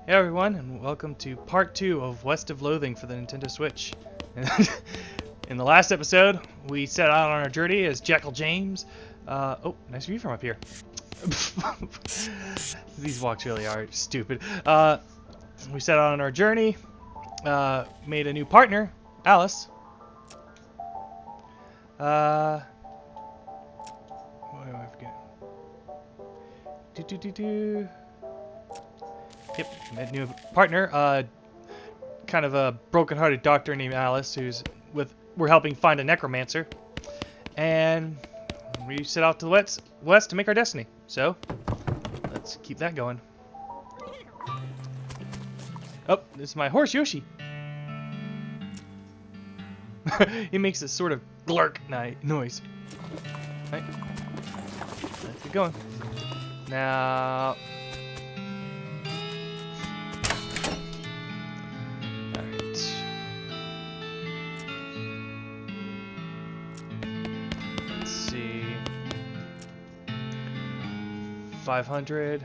Hey everyone, and welcome to part 2 of West of Loathing for the Nintendo Switch. In the last episode, we set out on our journey as Jekyll James. Oh, nice view from up here. These walks really are stupid. We set out on our journey, made a new partner, Alice. What do I forget? Yep, met a new partner. Kind of a broken-hearted doctor named Alice, we're helping find a necromancer, and we set out to the west to make our destiny. So let's keep that going. Oh, this is my horse Yoshi. He makes this sort of glurk noise. Right. Let's get going. Now. Let's see. 500.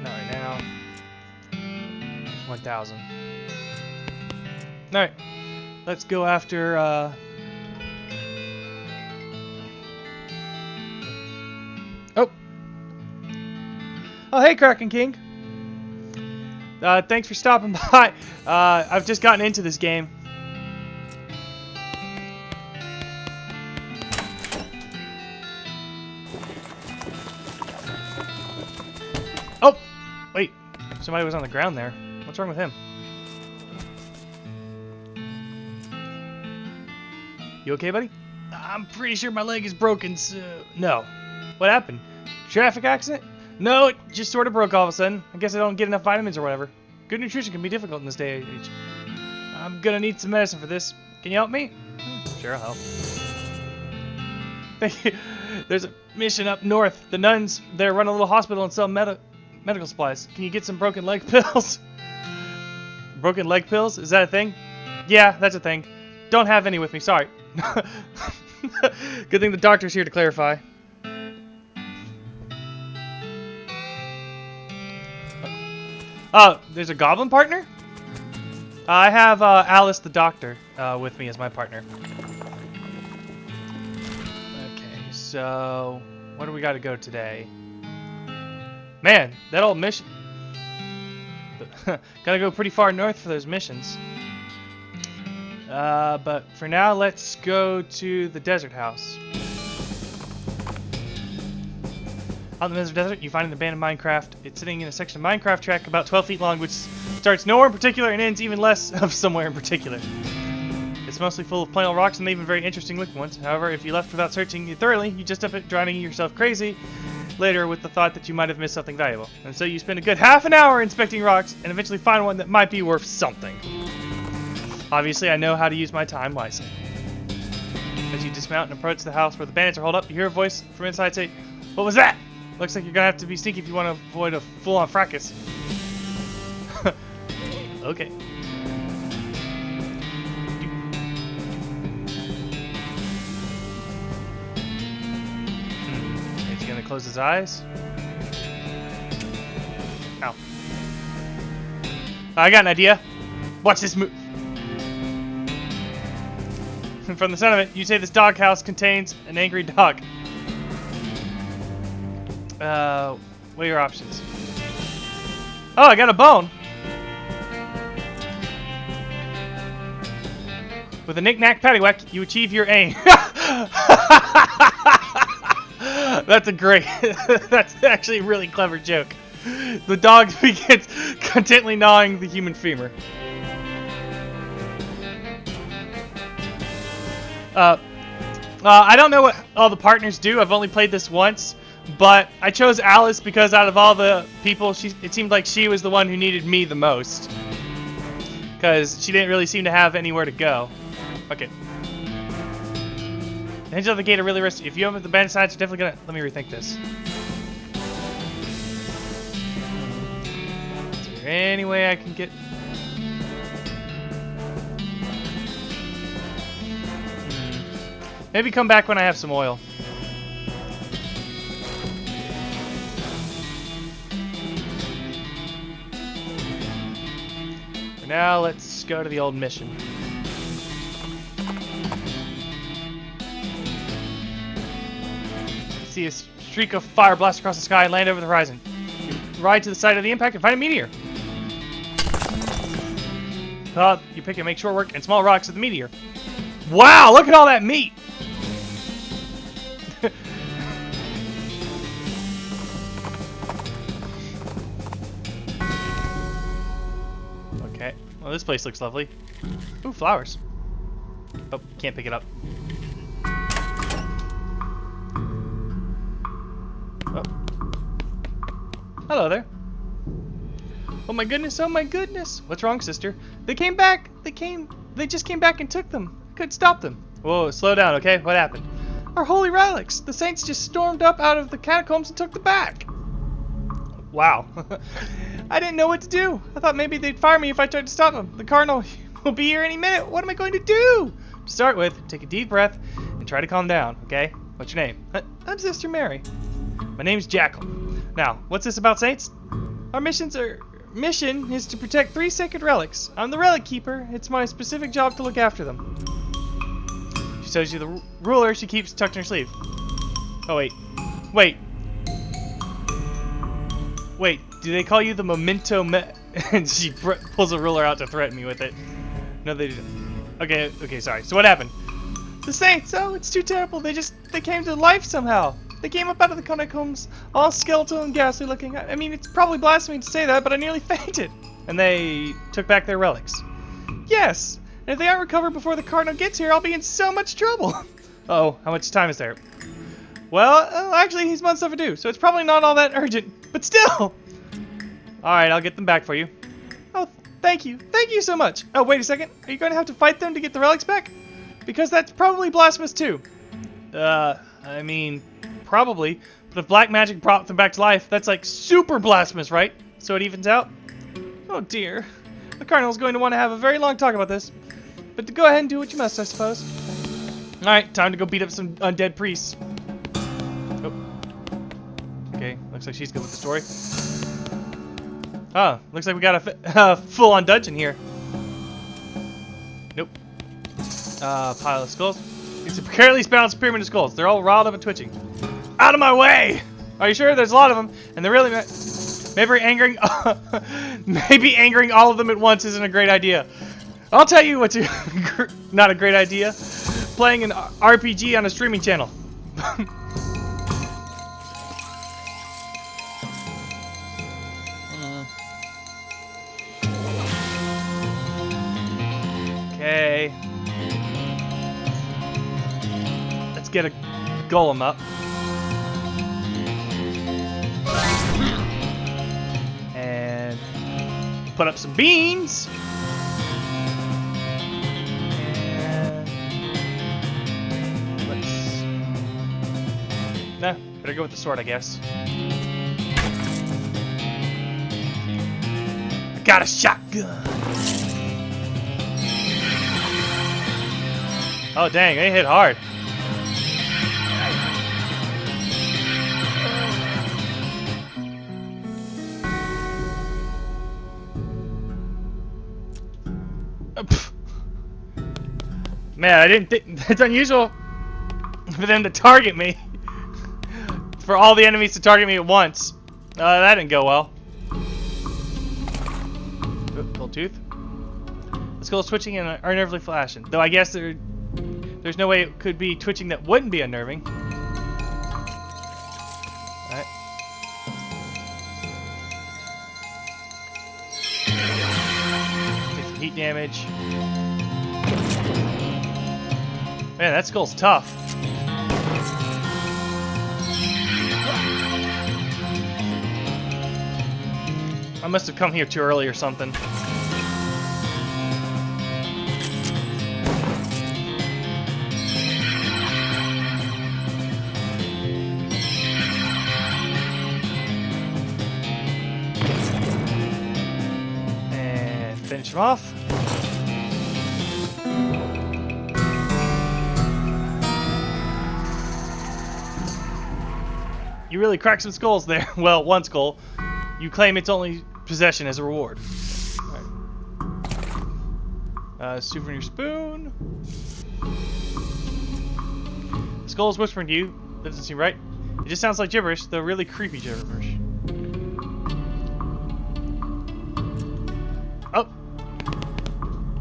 Not right now. 1,000. Alright. Let's go after, Oh! Oh, hey, Kraken King! Thanks for stopping by. I've just gotten into this game. Oh! Wait. Somebody was on the ground there. What's wrong with him? You okay, buddy? I'm pretty sure my leg is broken, so... No. What happened? Traffic accident? No, it just sort of broke all of a sudden. I guess I don't get enough vitamins or whatever. Good nutrition can be difficult in this day and age. I'm gonna need some medicine for this. Can you help me? Sure, I'll help. Thank you. There's a mission up north. The nuns there run a little hospital and sell medical supplies. Can you get some broken leg pills? Broken leg pills? Is that a thing? Yeah, that's a thing. Don't have any with me, sorry. Good thing the doctor's here to clarify. Oh, there's a goblin partner? I have Alice the doctor with me as my partner. Okay, so where do we got to go today? Man, that old mission. Gotta go pretty far north for those missions. But for now, let's go to the desert house. Out in the desert, you find an abandoned minecraft. It's sitting in a section of Minecraft track about 12 feet long, which starts nowhere in particular and ends even less of somewhere in particular. It's mostly full of plain old rocks and even very interesting looking ones. However, if you left without searching it thoroughly, you just end up driving yourself crazy later with the thought that you might have missed something valuable. And so you spend a good half an hour inspecting rocks and eventually find one that might be worth something. Obviously, I know how to use my time wisely. As you dismount and approach the house where the bandits are holed up, you hear a voice from inside say, "What was that? Looks like you're gonna have to be sneaky if you want to avoid a full-on fracas." Okay. Is he gonna close his eyes? Ow. I got an idea. Watch this move. From the sound of it, you say this doghouse contains an angry dog. What are your options? Oh, I got a bone. With a knick-knack paddywhack, you achieve your aim. That's a great. That's actually a really clever joke. The dog begins contently gnawing the human femur. I don't know what all the partners do. I've only played this once, but I chose Alice because out of all the people, it seemed like she was the one who needed me the most. Because she didn't really seem to have anywhere to go. Okay. The hinges of the gate are really risky. If you open the band sides, you're definitely gonna... Let me rethink this. Is there any way I can get... Maybe come back when I have some oil. now let's go to the old mission. See a streak of fire blast across the sky and land over the horizon. You ride to the side of the impact and find a meteor. You pick and make short work and small rocks of the meteor. Wow, look at all that meat! Okay, well this place looks lovely. Ooh, flowers. Oh, can't pick it up. Oh. Hello there. Oh my goodness, oh my goodness. What's wrong, sister? They came back. They just came back and took them. Couldn't stop them. Whoa, slow down, okay? What happened? Our holy relics. The saints just stormed up out of the catacombs and took them back. Wow. I didn't know what to do. I thought maybe they'd fire me if I tried to stop them. The cardinal will be here any minute. What am I going to do? To start with, take a deep breath and try to calm down, okay? What's your name? I'm Sister Mary. My name's Jackal. Now, what's this about saints? Our mission is to protect 3 sacred relics. I'm the relic keeper. It's my specific job to look after them. She shows you the ruler she keeps tucked in her sleeve. Oh, wait. Wait, do they call you the memento and she pulls a ruler out to threaten me with it. No, they didn't. Okay, sorry. So what happened? The saints, oh, it's too terrible. They came to life somehow. They came up out of the catacombs, all skeletal and ghastly looking. I mean, it's probably blasphemy to say that, but I nearly fainted. And they took back their relics. Yes, and if they aren't recovered before the cardinal gets here, I'll be in so much trouble. Uh-oh, how much time is there? Well, actually, he's months overdue, so it's probably not all that urgent, but still. Alright, I'll get them back for you. Oh, thank you. Thank you so much. Oh, wait a second. Are you going to have to fight them to get the relics back? Because that's probably blasphemous too. I mean, probably. But if black magic brought them back to life, that's like super blasphemous, right? So it evens out? Oh dear. The cardinal's going to want to have a very long talk about this. But to go ahead and do what you must, I suppose. Alright, time to go beat up some undead priests. Oh. Okay, looks like she's good with the story. Oh, looks like we got a full-on dungeon here. Nope. Pile of skulls. It's a precariously balanced pyramid of skulls. They're all riled up and twitching. Out of my way! Are you sure? There's a lot of them, and they're really maybe angering. Maybe angering all of them at once isn't a great idea. I'll tell you what's not a great idea. Playing an RPG on a streaming channel. Okay. Let's get a golem up. And put up some beans. And let's... Nah, better go with the sword, I guess. I got a shotgun. Oh dang, they hit hard. Man, I didn't think it's unusual for them to target me. For all the enemies to target me at once. That didn't go well. Gold tooth. The skull's twitching and unnervingly flashing. Though I guess there's no way it could be twitching that wouldn't be unnerving. Alright. Take some heat damage. Man, that skull's tough. I must have come here too early or something. And finish him off. You really cracked some skulls there. Well, one skull. You claim its only possession as a reward. Right. Souvenir spoon. Skull's whispering to you. Doesn't seem right. It just sounds like gibberish, though really creepy gibberish. Oh.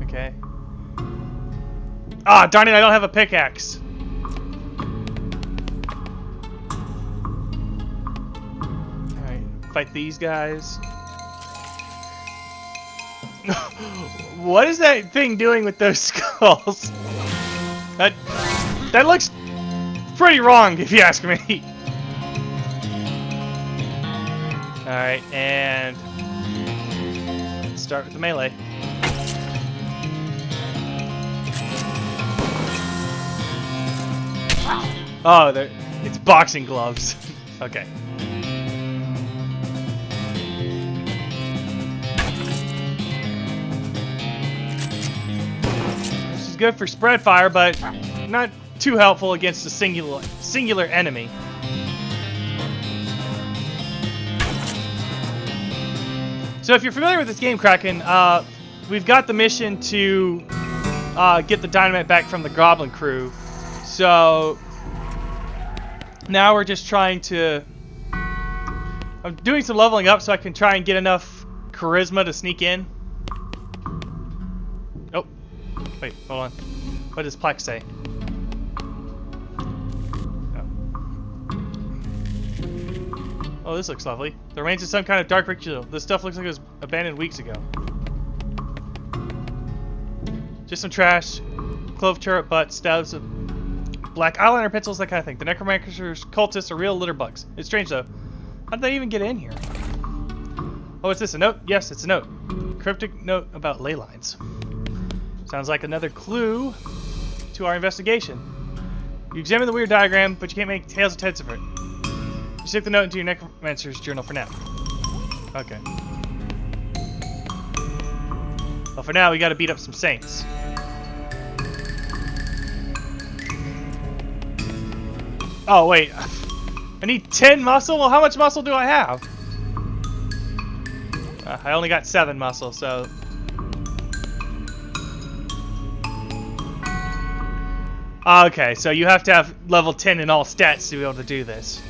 Okay. Ah, darn it! I don't have a pickaxe. All right, fight these guys. What is that thing doing with those skulls? That looks pretty wrong, if you ask me. Alright, and let's start with the melee. Oh, it's boxing gloves. Okay. This is good for spread fire, but not too helpful against a singular enemy. So if you're familiar with this game, Kraken, we've got the mission to get the dynamite back from the Goblin crew. So now we're just trying to... I'm doing some leveling up so I can try and get enough charisma to sneak in. Oh, wait, hold on. What does Plex say? Oh, this looks lovely. The remains of some kind of dark ritual. This stuff looks like it was abandoned weeks ago. Just some trash, clove turret butts, stabs of black eyeliner pencils, that kind of thing. The necromancer's cultists are real litter bugs. It's strange though. How did they even get in here? Oh, is this a note? Yes, it's a note. Cryptic note about ley lines. Sounds like another clue to our investigation. You examine the weird diagram, but you can't make tails or heads of it. You stick the note into your necromancer's journal for now. Okay. Well, for now, we gotta beat up some saints. Oh, wait. I need 10 muscle? Well, how much muscle do I have? I only got 7 muscle, so... Okay, so you have to have level 10 in all stats to be able to do this.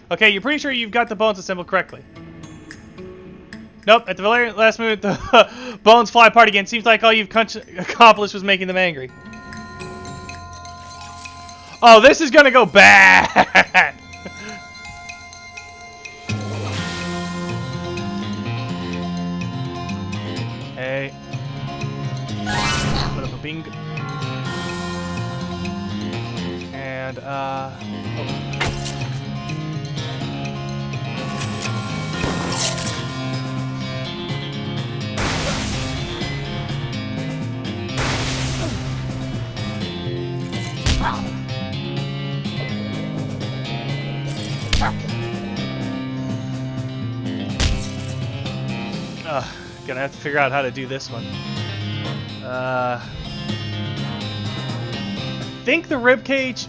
Okay, you're pretty sure you've got the bones assembled correctly. Nope, at the very last minute, the bones fly apart again. Seems like all you've accomplished was making them angry. Oh, this is gonna go bad! Hey. Put up a bingo. And, oh. Gonna have to figure out how to do this one. I think the ribcage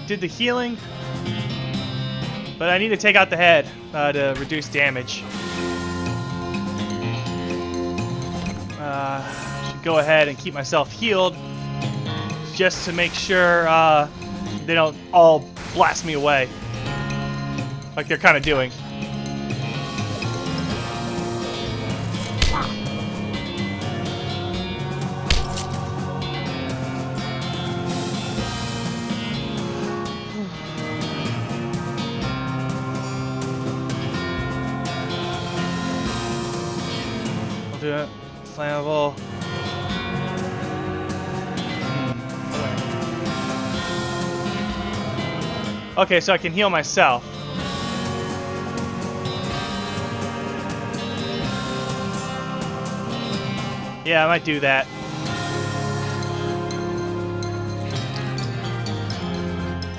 did the healing, but I need to take out the head to reduce damage. Should go ahead and keep myself healed just to make sure they don't all blast me away like they're kind of doing. Do it. Flammable. Okay, so I can heal myself. Yeah, I might do that.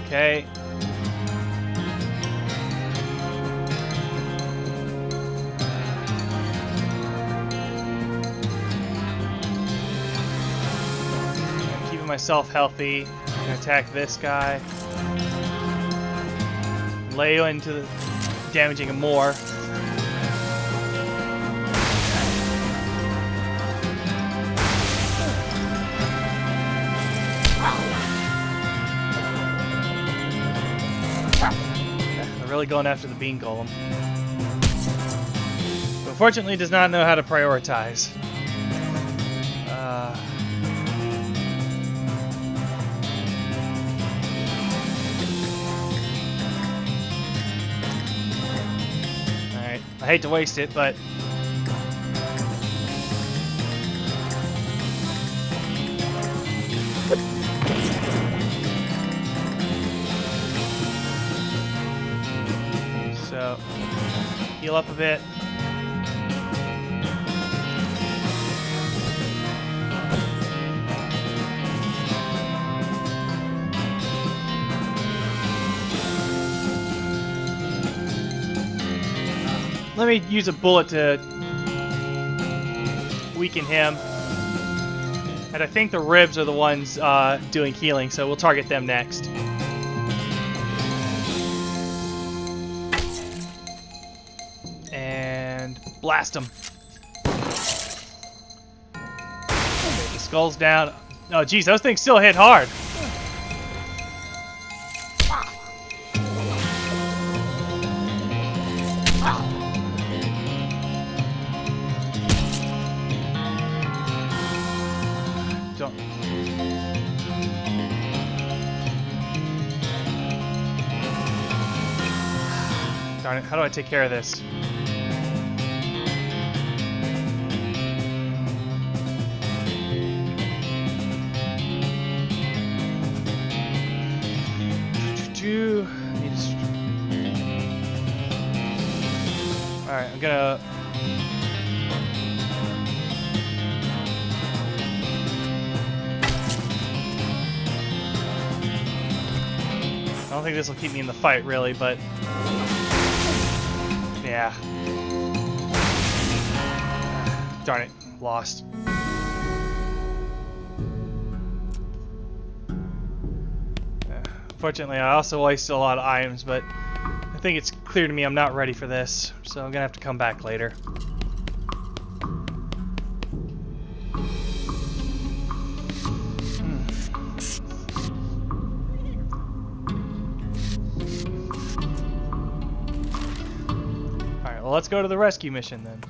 Okay. Myself healthy. I'm gonna attack this guy. Lay into the damaging him more. really going after the bean golem. But unfortunately, does not know how to prioritize. Alright, I hate to waste it, but... So, heal up a bit. Let me use a bullet to weaken him. And I think the ribs are the ones doing healing, so we'll target them next. And blast him. Okay, the skull's down. Oh, geez, those things still hit hard. Don't. Darn it, how do I take care of this? Alright, I'm gonna... I don't think this will keep me in the fight, really, but... Yeah. Darn it, lost. Fortunately, I also wasted a lot of items, but I think it's clear to me I'm not ready for this, so I'm gonna have to come back later. Alright, well, let's go to the rescue mission then.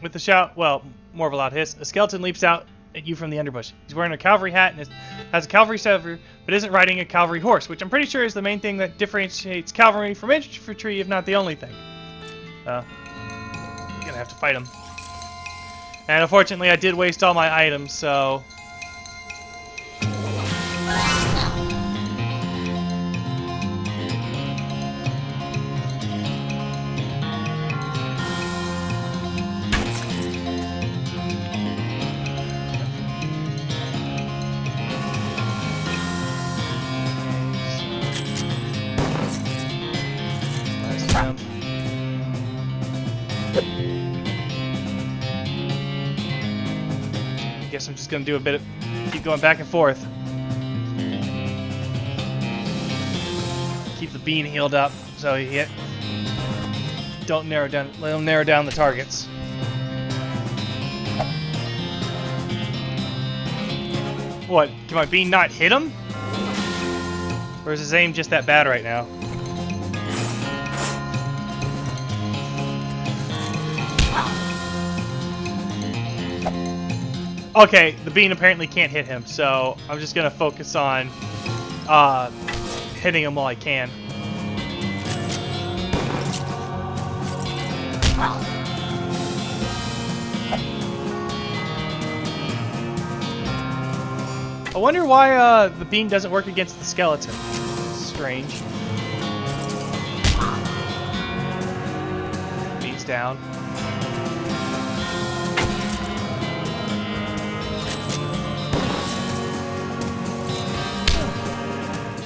With the shout, well, more of a loud hiss, a skeleton leaps out at you from the underbush. He's wearing a cavalry hat and has a cavalry saber, but isn't riding a cavalry horse, which I'm pretty sure is the main thing that differentiates cavalry from infantry, if not the only thing. Gonna have to fight him. And unfortunately, I did waste all my items, so... Guess I'm just gonna do a bit of keep going back and forth. Keep the bean healed up so you hit. Don't narrow down. Let him narrow down the targets. What? Can my bean not hit him? Or is his aim just that bad right now? Okay, the bean apparently can't hit him, so I'm just gonna focus on hitting him while I can. I wonder why the bean doesn't work against the skeleton. Strange. Bean's down.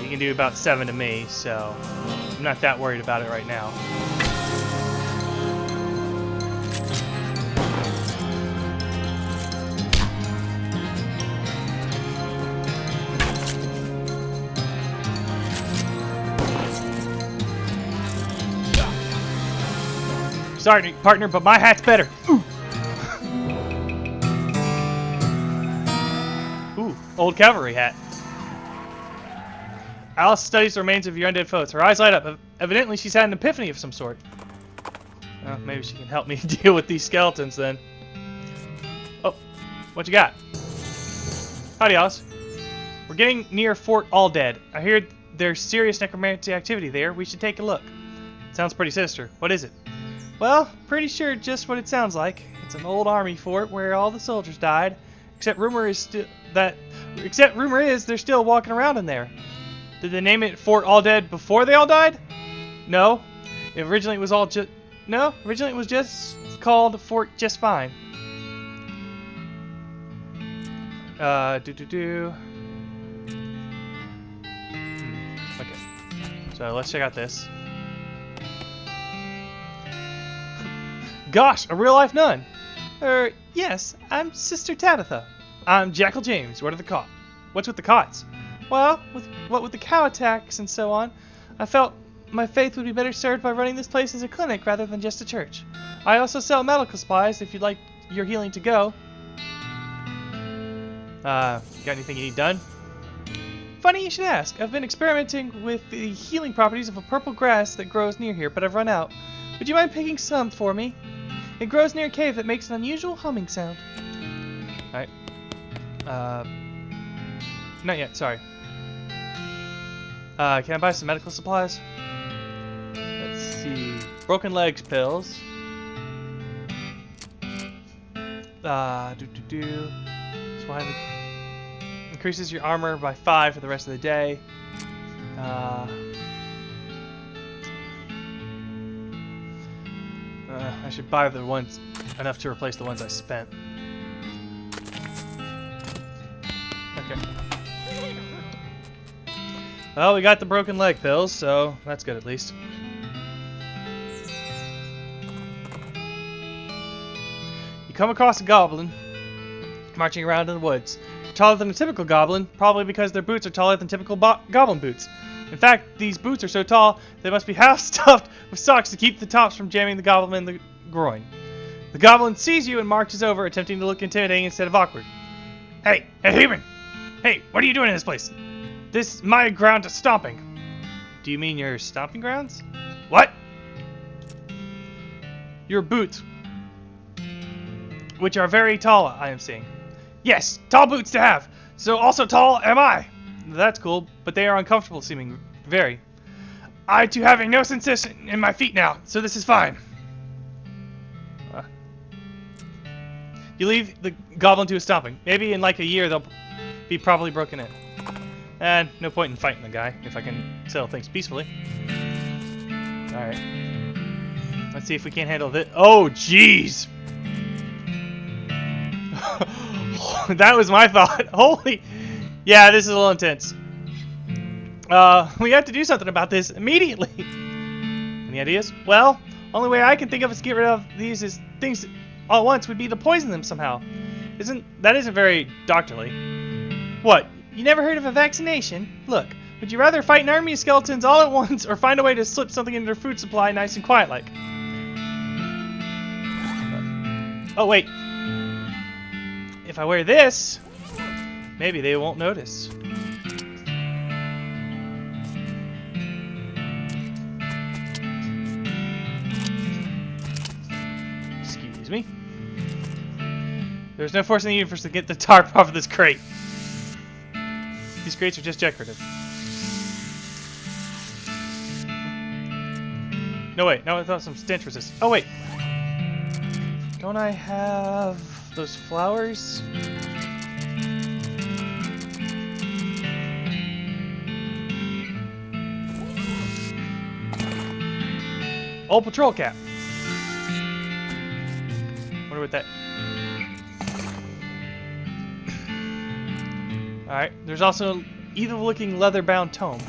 You can do about 7 to me, so I'm not that worried about it right now. Sorry, partner, but my hat's better. Ooh. Ooh, old cavalry hat. Alice studies the remains of your undead foes. Her eyes light up. Evidently, she's had an epiphany of some sort. Maybe she can help me deal with these skeletons then. Oh, what you got? Howdy, Alice. We're getting near Fort All Dead. I hear there's serious necromancy activity there. We should take a look. Sounds pretty sinister. What is it? Well, pretty sure just what it sounds like. It's an old army fort where all the soldiers died. Except rumor is they're still walking around in there. Did they name it Fort All Dead before they all died? No. Originally it was just called Fort Just Fine. Okay. So let's check out this. Gosh, a real life nun. Yes, I'm Sister Tabitha. I'm Jackal James. What's with the cots? Well, what with the cow attacks and so on, I felt my faith would be better served by running this place as a clinic rather than just a church. I also sell medical supplies if you'd like your healing to go. Got anything you need done? Funny you should ask. I've been experimenting with the healing properties of a purple grass that grows near here, but I've run out. Would you mind picking some for me? It grows near a cave that makes an unusual humming sound. Alright. Not yet, sorry. Can I buy some medical supplies? Let's see. Broken legs pills. So increases your armor by 5 for the rest of the day. I should buy the ones enough to replace the ones I spent. Okay. Well, we got the broken leg pills, so that's good at least. You come across a goblin marching around in the woods. They're taller than a typical goblin, probably because their boots are taller than typical goblin boots. In fact, these boots are so tall, they must be half stuffed with socks to keep the tops from jamming the goblin in the groin. The goblin sees you and marches over, attempting to look intimidating instead of awkward. Hey, human! Hey, what are you doing in this place? This is my ground to stomping. Do you mean your stomping grounds? What? Your boots, which are very tall, I am seeing. Yes, tall boots to have. So also tall am I. That's cool, but they are uncomfortable seeming. Very. I too having no sensation in my feet now, so this is fine. You leave the goblin to his stomping. Maybe in like a year they'll be probably broken in. And no point in fighting the guy if I can settle things peacefully. Alright. Let's see if we can't handle this. Oh, jeez! That was my thought. Holy... Yeah, this is a little intense. We have to do something about this immediately. Any ideas? Well, only way I can think of is to get rid of these things all at once would be to poison them somehow. That isn't very doctorly. What? You never heard of a vaccination? Look, would you rather fight an army of skeletons all at once or find a way to slip something into their food supply nice and quiet like? Oh, wait. If I wear this, maybe they won't notice. Excuse me. There's no force in the universe to get the tarp off of this crate. These crates are just decorative. No, wait. No, I thought some stench resist. Oh, wait. Don't I have those flowers? Old patrol cap. Wonder what that... Alright, there's also an evil-looking leather-bound tome.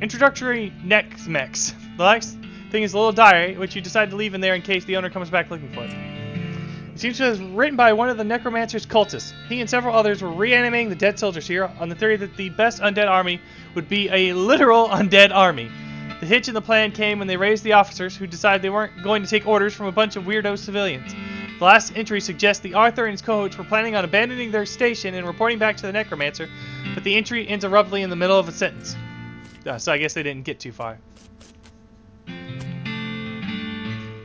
Introductory neck mechs. The last thing is a little diary, which you decide to leave in there in case the owner comes back looking for it. It seems to be written by one of the necromancer's cultists. He and several others were reanimating the dead soldiers here on the theory that the best undead army would be a literal undead army. The hitch in the plan came when they raised the officers, who decided they weren't going to take orders from a bunch of weirdo civilians. The last entry suggests the Arthur and his cohorts were planning on abandoning their station and reporting back to the necromancer, but the entry ends abruptly in the middle of a sentence. So I guess they didn't get too far.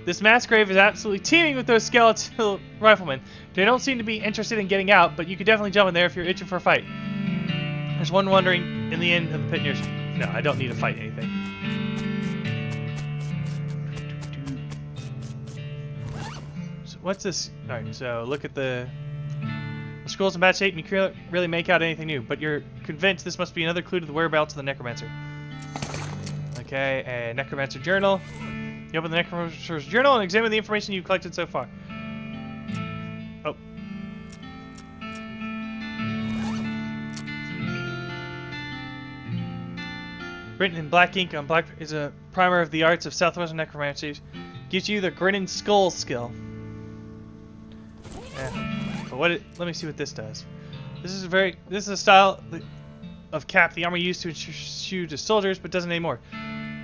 This mass grave is absolutely teeming with those skeletal riflemen. They don't seem to be interested in getting out, but you could definitely jump in there if you're itching for a fight. There's one wondering in the end of the pit near... No, I don't need to fight anything. So what's this? Alright, so look at the scroll's in bad shape and you can't really make out anything new, but you're convinced this must be another clue to the whereabouts of the necromancer. Okay, a necromancer journal. You open the necromancer's journal and examine the information you've collected so far. Oh. Written in black ink on black is a primer of the arts of southwestern necromancy. Gives you the grinning skull skill. Yeah. But let me see what this does. This is a style of cap the army used to issue to soldiers, but doesn't anymore.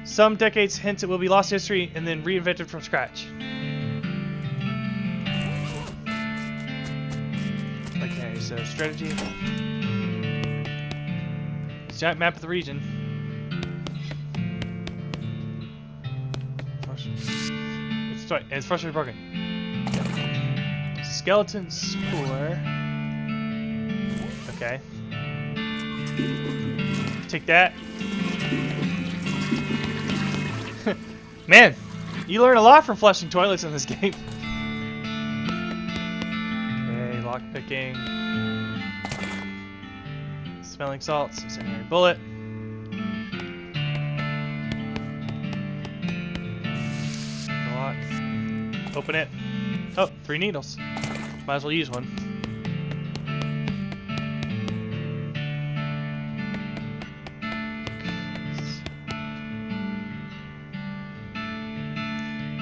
Some decades hence it will be lost history and then reinvented from scratch. Okay, so strategy. Giant map of the region. It's frustratingly broken. Skeleton spore. Okay. Take that. Man, you learn a lot from flushing toilets in this game. Okay, lockpicking. Smelling salts, incendiary bullet. Lock. Open it. Oh, 3 needles. Might as well use one.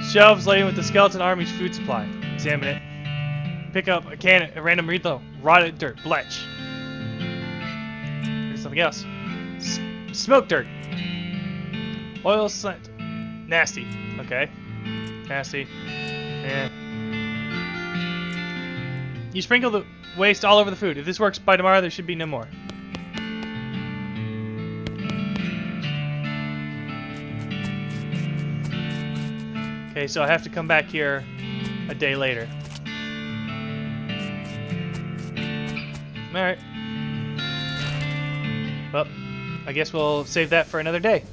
Shelves laden with the skeleton army's food supply. Examine it. Pick up a can at random refill. Rotted dirt. Bletch. Here's something else. Smoke dirt. Oil scent. Nasty. Okay. Nasty. Yeah. You sprinkle the waste all over the food. If this works by tomorrow, there should be no more. Okay, so I have to come back here a day later. Alright. Well, I guess we'll save that for another day.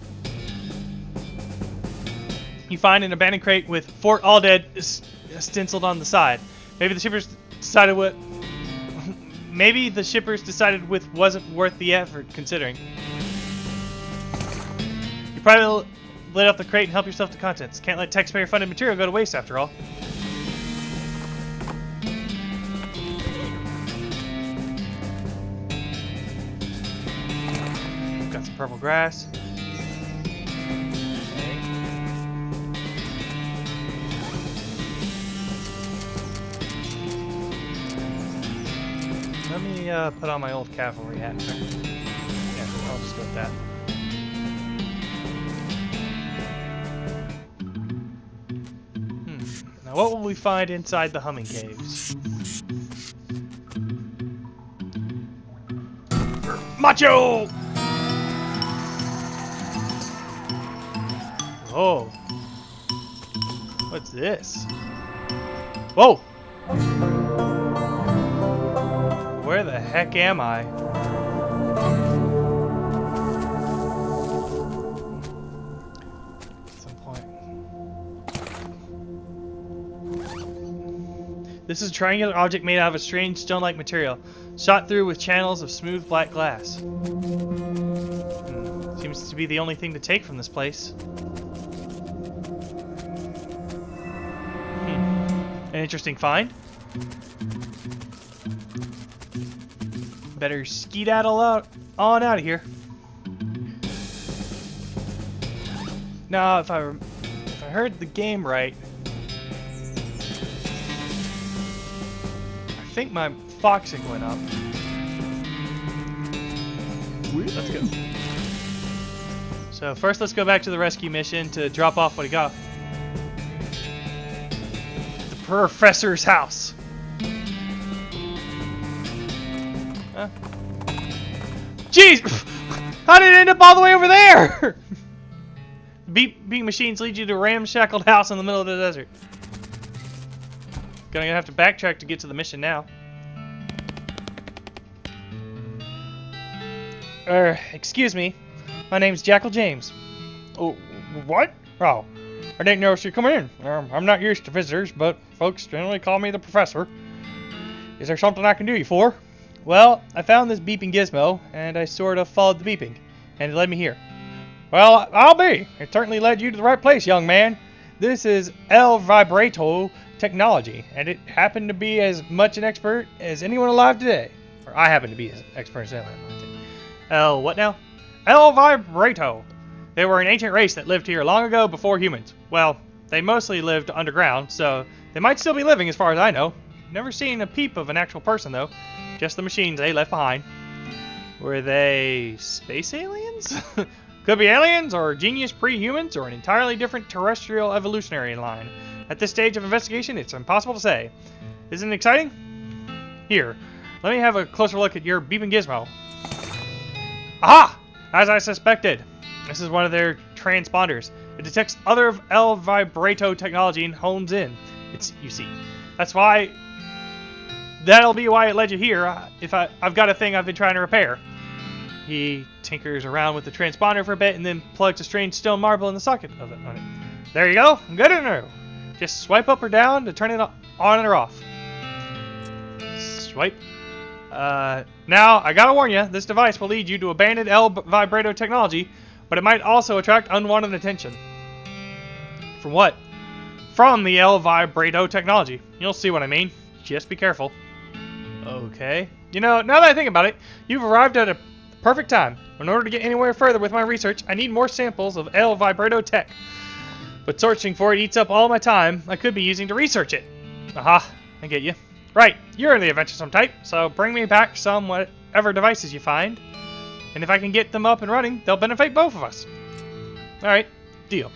You find an abandoned crate with Fort All Dead stenciled on the side. Maybe the shippers decided what... Maybe the shippers decided with wasn't worth the effort, considering. You probably lit up the crate and help yourself to contents. Can't let taxpayer-funded material go to waste, after all. Got some purple grass. Okay. Let me put on my old cavalry hat. Yeah, I'll just go with that. Now, what will we find inside the humming caves? Macho! Oh. What's this? Whoa! Where the heck am I? At some point. This is a triangular object made out of a strange stone-like material, shot through with channels of smooth black glass. Seems to be the only thing to take from this place. An interesting find. Better skedaddle on out of here. Now, if I heard the game right, I think my foxing went up. Let's go. So first, let's go back to the rescue mission to drop off what he got. The professor's house. Huh? Jeez! How did it end up all the way over there? Beeping machines lead you to a ramshackled house in the middle of the desert. Gonna have to backtrack to get to the mission now. Excuse me. My name's Jackal James. Oh, what? Oh, I didn't notice you come in. I'm not used to visitors, but folks generally call me the professor. Is there something I can do you for? Well, I found this beeping gizmo, and I sort of followed the beeping, and it led me here. Well, I'll be. It certainly led you to the right place, young man. This is L Vibrato technology, and it happened to be as much an expert as anyone alive today. Or I happen to be as expert as anyone alive today. L what now? L Vibrato. They were an ancient race that lived here long ago before humans. Well, they mostly lived underground, so they might still be living as far as I know. Never seen a peep of an actual person, though. Just the machines they left behind. Were they space aliens? Could be aliens, or genius pre-humans, or an entirely different terrestrial evolutionary line. At this stage of investigation, it's impossible to say. Isn't it exciting? Here, let me have a closer look at your beeping gizmo. Aha! As I suspected. This is one of their transponders. It detects other L Vibrato technology and hones in. You see. That'll be why it led you here. I've got a thing I've been trying to repair. He tinkers around with the transponder for a bit and then plugs a strange stone marble in the socket of it on it. There you go. Good to know. Just swipe up or down to turn it on or off. Swipe. Now, I gotta warn you, this device will lead you to abandoned L Vibrato technology, but it might also attract unwanted attention. From what? From the L Vibrato technology. You'll see what I mean. Just be careful. Okay. You know, now that I think about it, you've arrived at a perfect time. In order to get anywhere further with my research, I need more samples of L Vibrato tech. But searching for it eats up all my time I could be using to research it. Aha, I get you. Right, you're the adventuresome type, so bring me back some whatever devices you find. And if I can get them up and running, they'll benefit both of us. Alright, deal.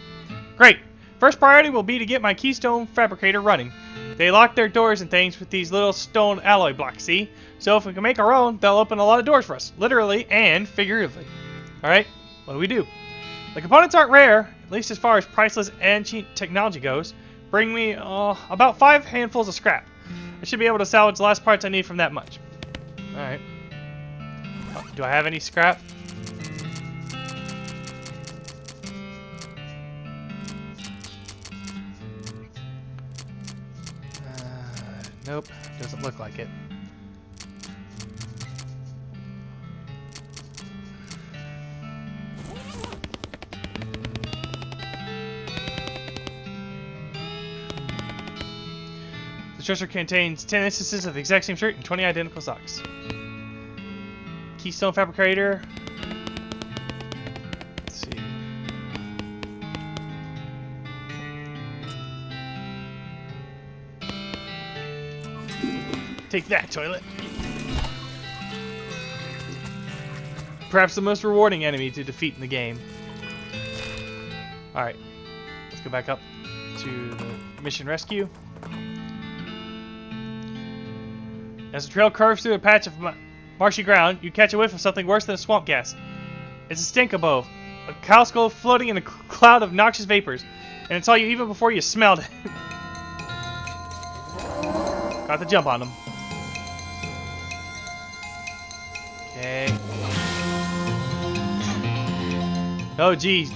Great. First priority will be to get my keystone fabricator running. They lock their doors and things with these little stone alloy blocks, see? So if we can make our own, they'll open a lot of doors for us, literally and figuratively. Alright, what do? The components aren't rare, at least as far as priceless and cheap technology goes. Bring me about 5 handfuls of scrap. I should be able to salvage the last parts I need from that much. Alright. Do I have any scrap? Nope, doesn't look like it. The treasure contains 10 instances of the exact same shirt and 20 identical socks. Keystone fabricator. Let's see. Take that, toilet. Perhaps the most rewarding enemy to defeat in the game. Alright. Let's go back up to the mission rescue. As the trail curves through a patch of marshy ground, you catch a whiff of something worse than a swamp gas. It's a stink above. A cow skull floating in a cloud of noxious vapors. And it saw you even before you smelled it. Got the jump on them. Okay. Oh, geez.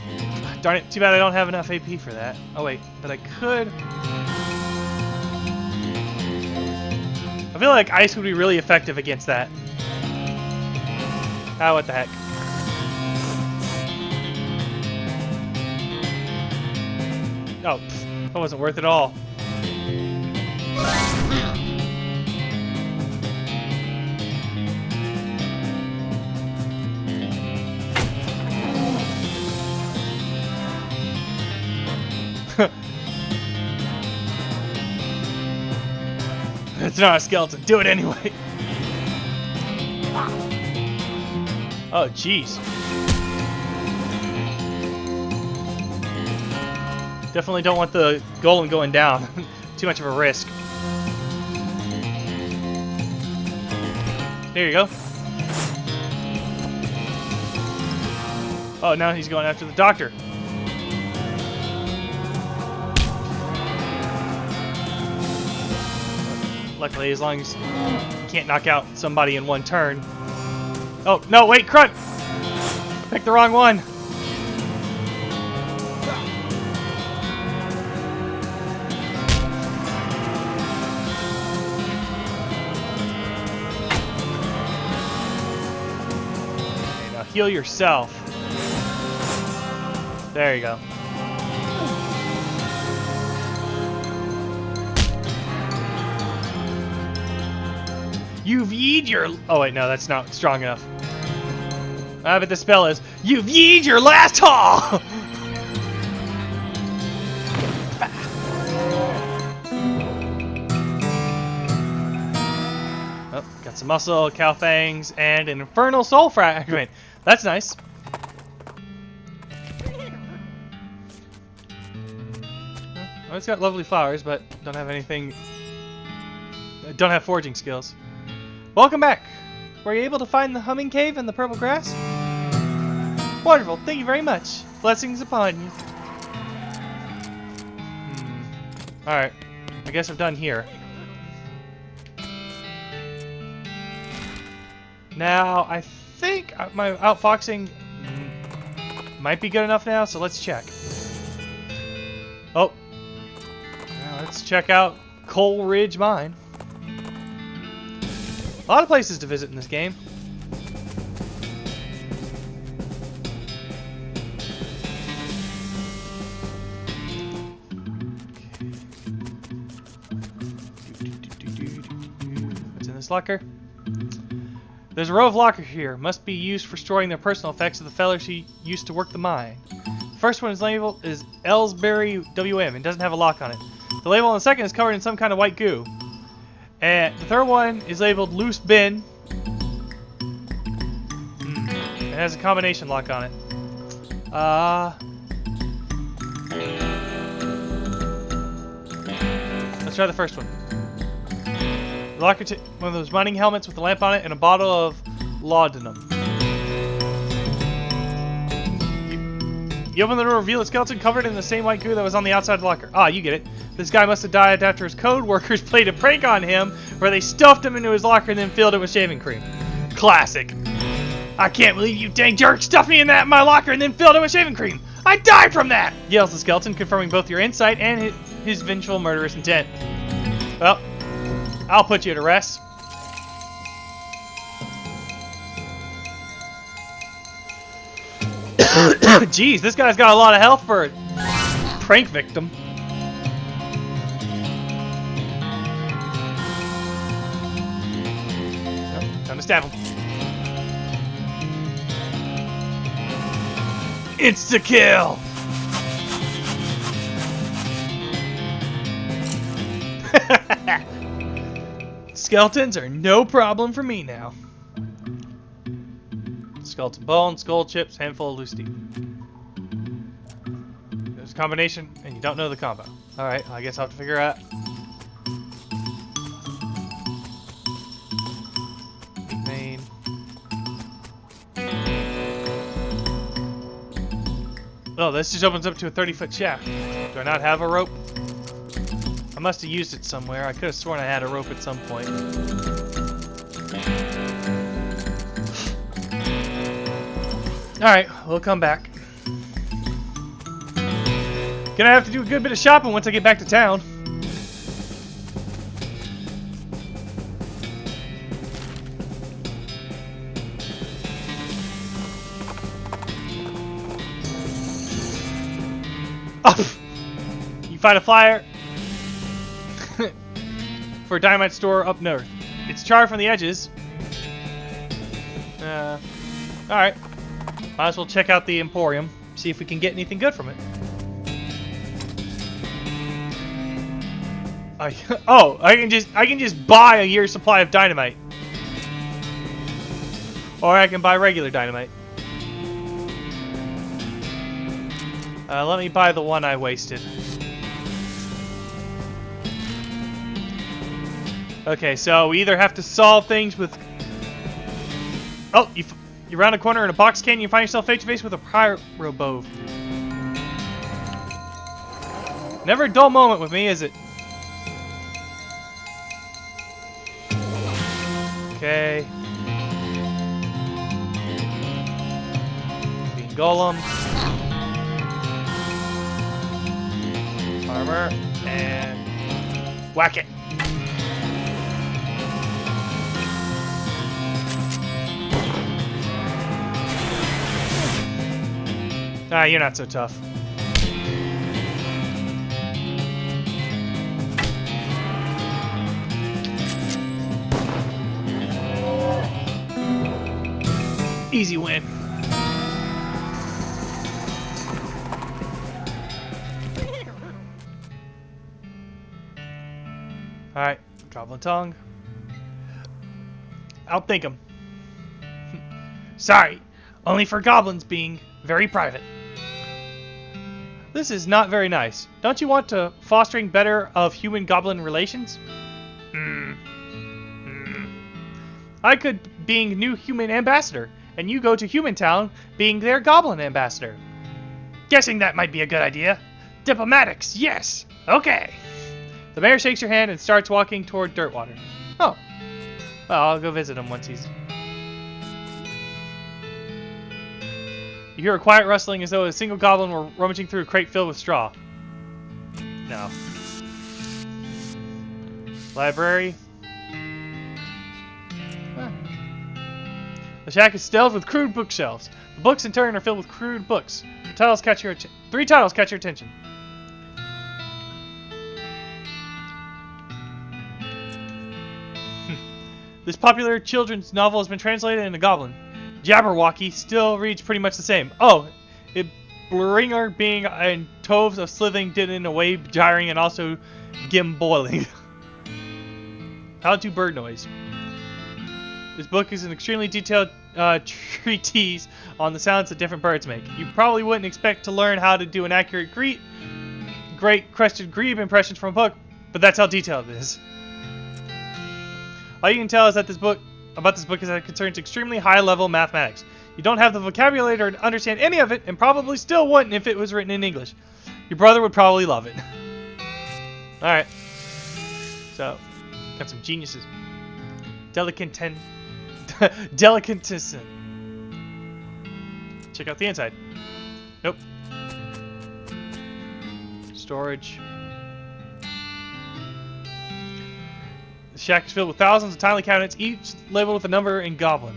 Darn it. Too bad I don't have enough AP for that. Oh, wait. But I could... I feel like ice would be really effective against that. Ah, what the heck. Oh, that wasn't worth it all. It's not a skeleton. Do it anyway. Oh, jeez. Definitely don't want the golem going down. Too much of a risk. There you go. Oh, now he's going after the doctor. Luckily, as long as you can't knock out somebody in one turn. Oh, no, wait, Crud! Picked the wrong one. Okay, now heal yourself. There you go. You've yeed your... Oh, wait, no, that's not strong enough. But the spell is, you've yeed your last haul! Oh, got some muscle, cow fangs, and an infernal soul fragment. That's nice. Well, it's got lovely flowers, but don't have anything... Don't have foraging skills. Welcome back! Were you able to find the humming cave and the purple grass? Wonderful, thank you very much. Blessings upon you. Alright, I guess I'm done here. Now, I think my outfoxing might be good enough now, so let's check. Oh, now let's check out Coal Ridge Mine. A lot of places to visit in this game. What's in this locker? There's a row of lockers here. Must be used for storing the personal effects of the fellas who used to work the mine. The first one is labeled is Ellsbury WM and doesn't have a lock on it. The label on the second is covered in some kind of white goo. And the third one is labeled Loose Bin. It has a combination lock on it. Let's try the first one. The locker, one of those mining helmets with a lamp on it and a bottle of laudanum. You open the door, reveal a skeleton covered in the same white goo that was on the outside of the locker. Ah, you get it. This guy must have died after his code workers played a prank on him where they stuffed him into his locker and then filled it with shaving cream. Classic. I can't believe you dang jerk stuffed me in my locker and then filled it with shaving cream. I died from that! Yells the skeleton, confirming both your insight and his vengeful murderous intent. Well, I'll put you to rest. Jeez, this guy's got a lot of health for a prank victim. Time to stab him. Insta-kill! Skeletons are no problem for me now. Skeleton bone, skull chips, handful of loose teeth. There's a combination, and you don't know the combo. Alright, I guess I'll have to figure out. Vein. Oh, this just opens up to a 30-foot shaft. Do I not have a rope? I must have used it somewhere. I could have sworn I had a rope at some point. Alright, we'll come back. Gonna have to do a good bit of shopping once I get back to town. Oh, you find a flyer for a dynamite store up north. It's charred from the edges. Alright. Might as well check out the Emporium, see if we can get anything good from it. I can just buy a year's supply of dynamite. Or I can buy regular dynamite. Let me buy the one I wasted. Okay, so we either have to solve things with... Oh, you You round a corner in a box canyon, you find yourself face to face with a pyrobove. Never a dull moment with me, is it? Okay. Being Golem. Armor. And whack it. Ah, you're not so tough. Easy win. Alright, Goblin Tongue. Outthink him. Sorry, only for goblins being very private. This is not very nice. Don't you want to fostering better of human-goblin relations? I could being new human ambassador, and you go to Human Town being their goblin ambassador. Guessing that might be a good idea. Diplomatics, yes. Okay. The mayor shakes your hand and starts walking toward Dirtwater. Oh. Well, I'll go visit him once he's... You hear a quiet rustling as though a single goblin were rummaging through a crate filled with straw. No. Library. Huh. The shack is filled with crude bookshelves. The books in turn are filled with crude books. The titles catch your three titles catch your attention. This popular children's novel has been translated into Goblin. Jabberwocky still reads pretty much the same. Oh, it Bringer being and Toves of Slithing did in a way gyring and also gimboiling. How to bird noise. This book is an extremely detailed treatise on the sounds that different birds make. You probably wouldn't expect to learn how to do an accurate great crested grebe impressions from a book, but that's how detailed it is. All you can tell is that this book is that it concerns extremely high-level mathematics. You don't have the vocabulary to understand any of it, and probably still wouldn't if it was written in English. Your brother would probably love it. Alright. So, got some geniuses. Delicatessen. Check out the inside. Nope. Storage. The shack is filled with thousands of tiny cabinets, each labeled with a number in Goblin.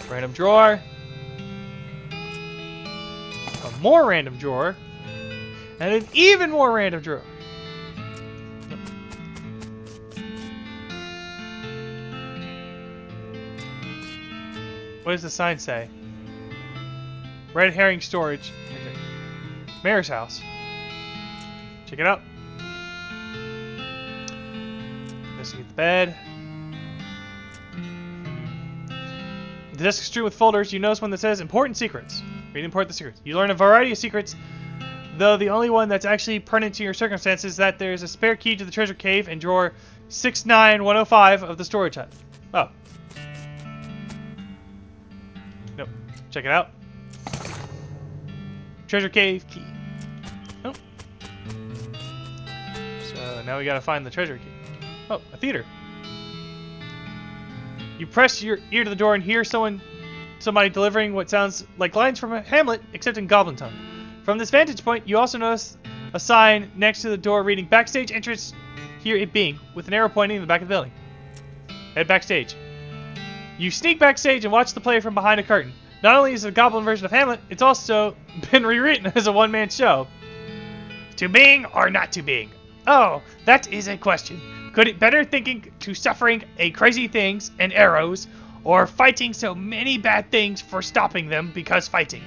Random drawer. A more random drawer. And an even more random drawer. What does the sign say? Red herring storage. Okay. Mayor's house. Check it out. Investigate the bed. The desk is strewn with folders. You notice one that says important secrets. Read important secrets. You learn a variety of secrets, though the only one that's actually pertinent to your circumstances is that there's a spare key to the treasure cave in drawer 69105 of the storage hut. Oh. Nope. Check it out. Treasure cave key. Nope. So now we gotta find the treasure key. Oh, a theater. You press your ear to the door and hear somebody delivering what sounds like lines from a Hamlet, except in Goblin tongue. From this vantage point, you also notice a sign next to the door reading "Backstage entrance here it being," with an arrow pointing in the back of the building. Head backstage. You sneak backstage and watch the play from behind a curtain. Not only is it a Goblin version of Hamlet, it's also been rewritten as a one-man show. To being or not to being? Oh, that is a question. Could it better thinking to suffering a crazy things and arrows, or fighting so many bad things for stopping them because fighting?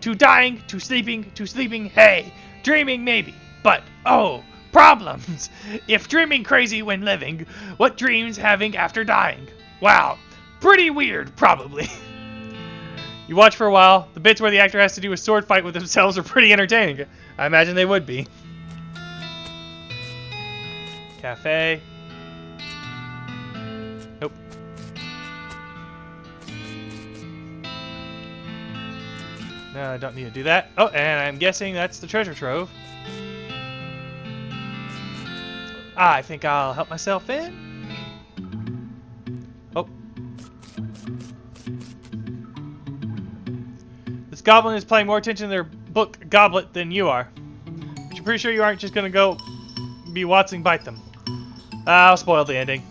To dying, to sleeping, hey, dreaming maybe, but oh, problems. If dreaming crazy when living, what dreams having after dying? Wow, pretty weird, probably. You watch for a while. The bits where the actor has to do a sword fight with themselves are pretty entertaining. I imagine they would be. Cafe. Nope. No, I don't need to do that. Oh, and I'm guessing that's the treasure trove. I think I'll help myself in. Oh. This goblin is paying more attention to their book goblet than you are. But you're pretty sure you aren't just gonna go be watching bite them. I'll spoil the ending.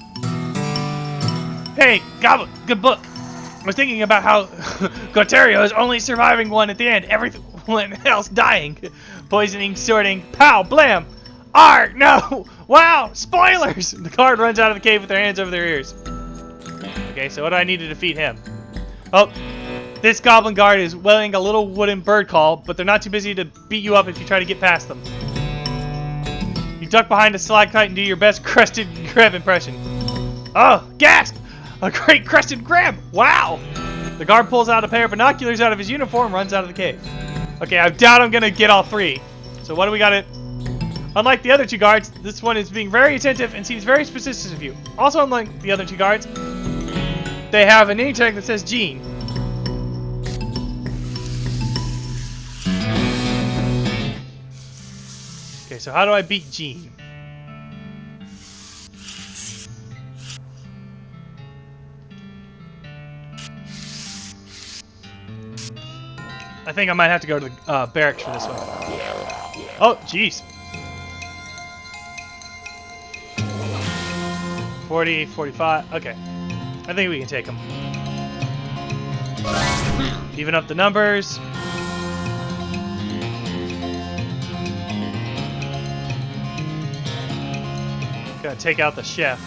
Hey, goblin, good book. I was thinking about how Goterio is only surviving one at the end. Everyone else dying. Poisoning, sorting, pow, blam. Arg, no! Wow, spoilers! The guard runs out of the cave with their hands over their ears. Okay, so what do I need to defeat him? Oh, this goblin guard is wearing a little wooden bird call, but they're not too busy to beat you up if you try to get past them. You duck behind a stalactite and do your best crested crab impression. Oh, gasp! A great crested crab! Wow! The guard pulls out a pair of binoculars out of his uniform and runs out of the cave. Okay, I doubt I'm gonna get all three. So what do we got? Unlike the other two guards, this one is being very attentive and seems very suspicious of you. Also, unlike the other two guards, they have a name tag that says Gene. Okay, so how do I beat Gene? I think I might have to go to the barracks for this one. Oh, jeez. 40, 45. Okay. I think we can take them. Even up the numbers. Gotta take out the chef.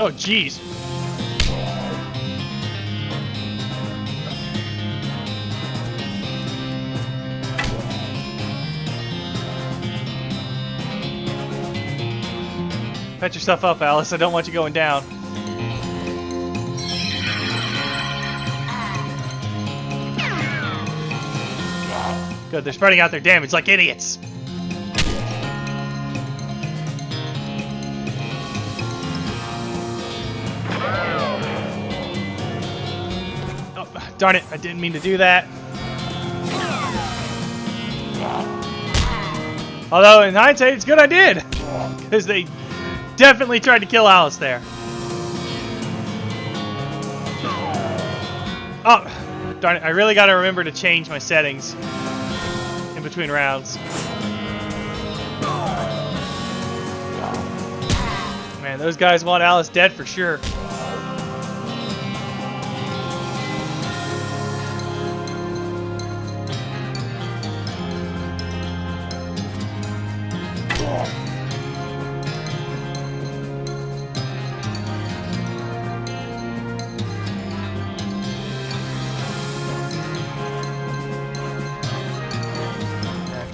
Oh, jeez. Patch yourself up, Alice. I don't want you going down. Good, they're spreading out their damage like idiots. Oh, darn it, I didn't mean to do that. Although, in hindsight, it's good I did. Because they definitely tried to kill Alice there. Oh, darn it. I really got to remember to change my settings in between rounds. Man, those guys want Alice dead for sure.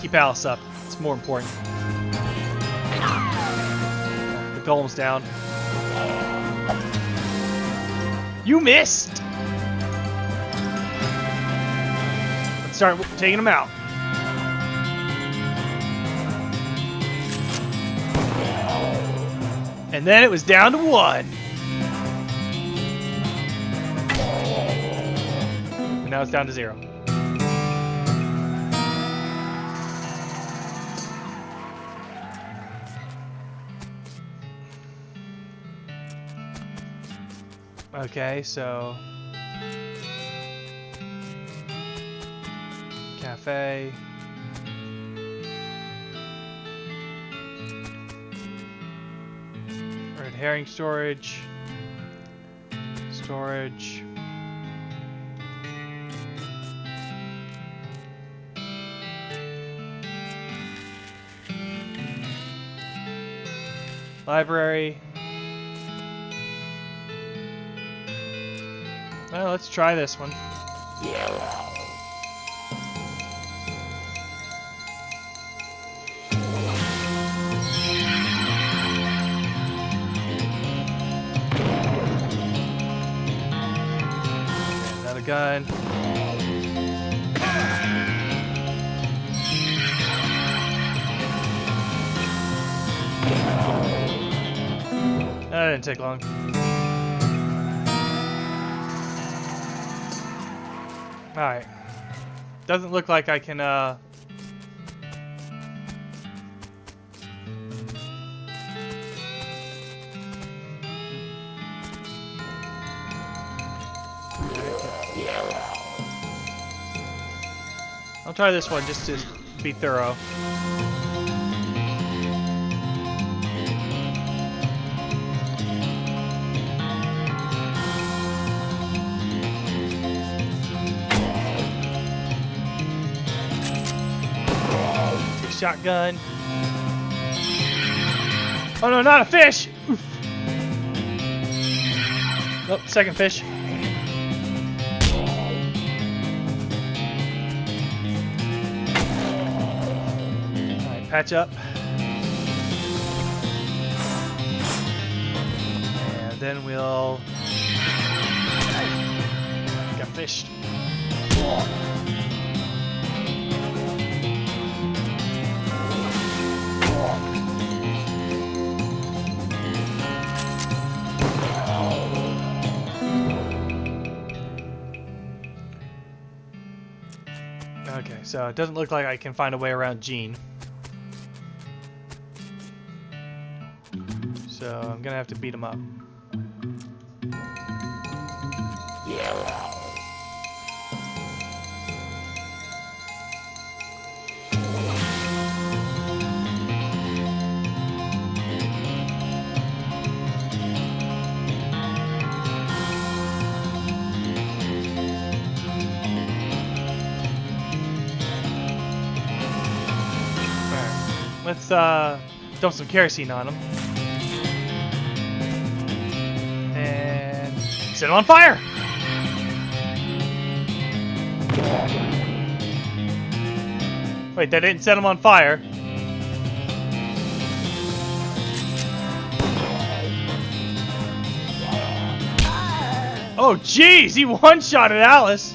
Keep Alice up. It's more important. The golem's down. You missed! Let's start taking them out. And then it was down to 1. And now it's down to 0. Okay, so cafe. Red herring storage. Storage. Library. Well, let's try this one. Another gun. That didn't take long. Alright. Doesn't look like I can, I'll try this one just to be thorough. Shotgun. Oh no, not a fish! Oof. Oh, second fish. Alright, patch up. And then we'll... Got fished. Okay, so it doesn't look like I can find a way around Gene. So I'm gonna have to beat him up. Let's dump some kerosene on him. And set him on fire! Wait, that didn't set him on fire. Oh jeez, he one-shotted Alice!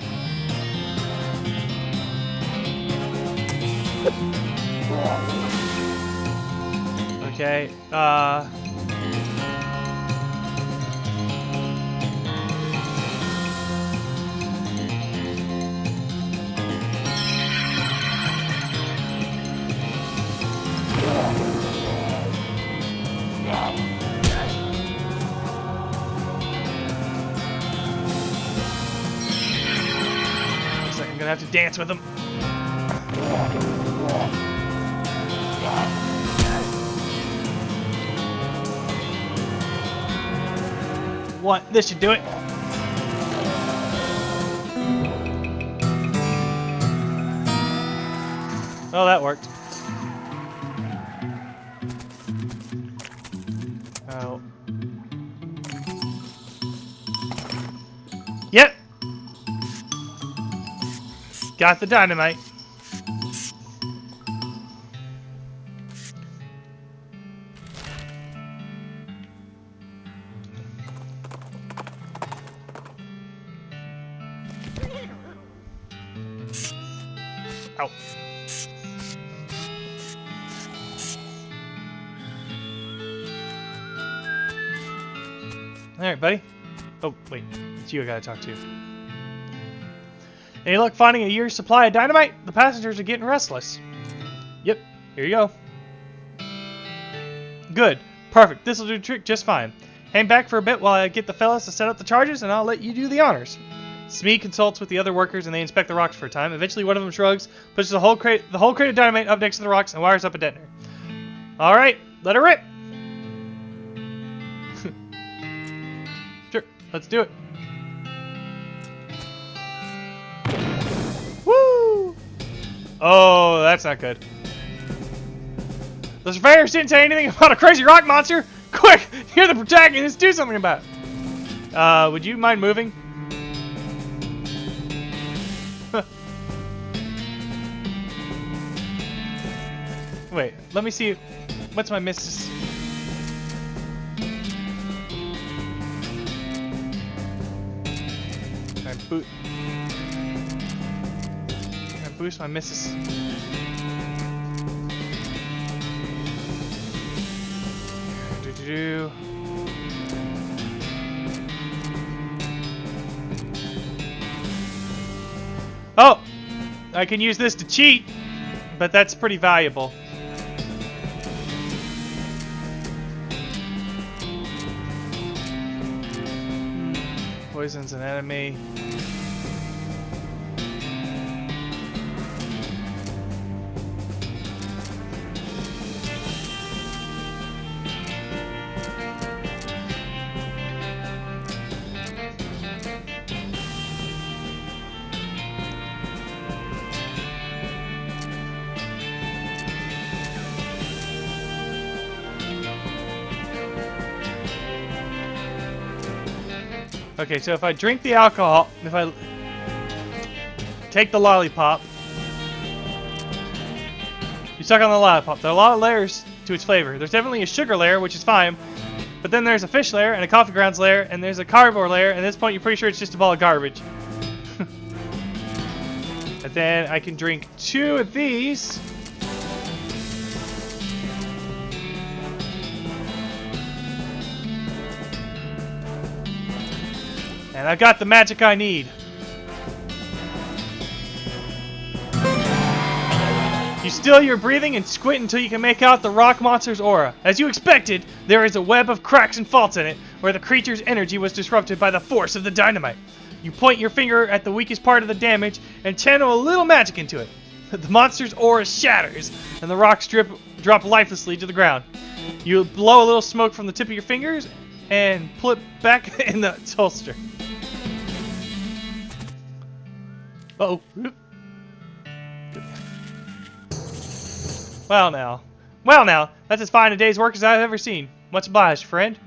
Okay, looks like I'm gonna have to dance with him. What? This should do it. Oh, that worked. Oh. Yep. Got the dynamite. Ow. Alright, buddy. Oh, wait. It's you I gotta talk to. Any luck finding a year's supply of dynamite? The passengers are getting restless. Yep, here you go. Good. Perfect. This'll do the trick just fine. Hang back for a bit while I get the fellas to set up the charges, and I'll let you do the honors. Smee consults with the other workers, and they inspect the rocks for a time. Eventually, one of them shrugs, pushes the whole crate of dynamite up next to the rocks, and wires up a detonator. All right, let her rip. Sure, let's do it. Woo! Oh, that's not good. The surveyors didn't say anything about a crazy rock monster. Quick, you're the protagonist. Do something about it. Would you mind moving? Wait, let me see. What's my missus? Can I boost my missus? Do. Oh! I can use this to cheat, but that's pretty valuable. Poison's an enemy. Okay, so if I drink the alcohol, if I take the lollipop, you suck on the lollipop. There are a lot of layers to its flavor. There's definitely a sugar layer, which is fine, but then there's a fish layer and a coffee grounds layer, and there's a cardboard layer, and at this point you're pretty sure it's just a ball of garbage. And then I can drink 2 of these. And I've got the magic I need. You still your breathing and squint until you can make out the rock monster's aura. As you expected, there is a web of cracks and faults in it, where the creature's energy was disrupted by the force of the dynamite. You point your finger at the weakest part of the damage and channel a little magic into it. The monster's aura shatters, and the rocks drop lifelessly to the ground. You blow a little smoke from the tip of your fingers and pull it back in the holster. Uh-oh. Well now, that's as fine a day's work as I've ever seen. Much obliged, friend.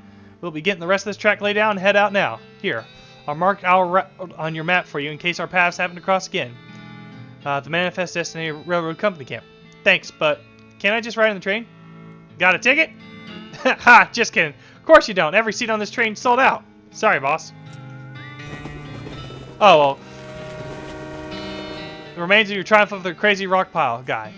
We'll be getting the rest of this track laid down and head out now. Here, I'll mark our route on your map for you in case our paths happen to cross again. The Manifest Destiny Railroad Company Camp. Thanks, but can't I just ride on the train? Got a ticket? Ha, just kidding. Of course you don't. Every seat on this train's sold out. Sorry, boss. Oh, well. The remains of your triumph of the crazy rock pile guy.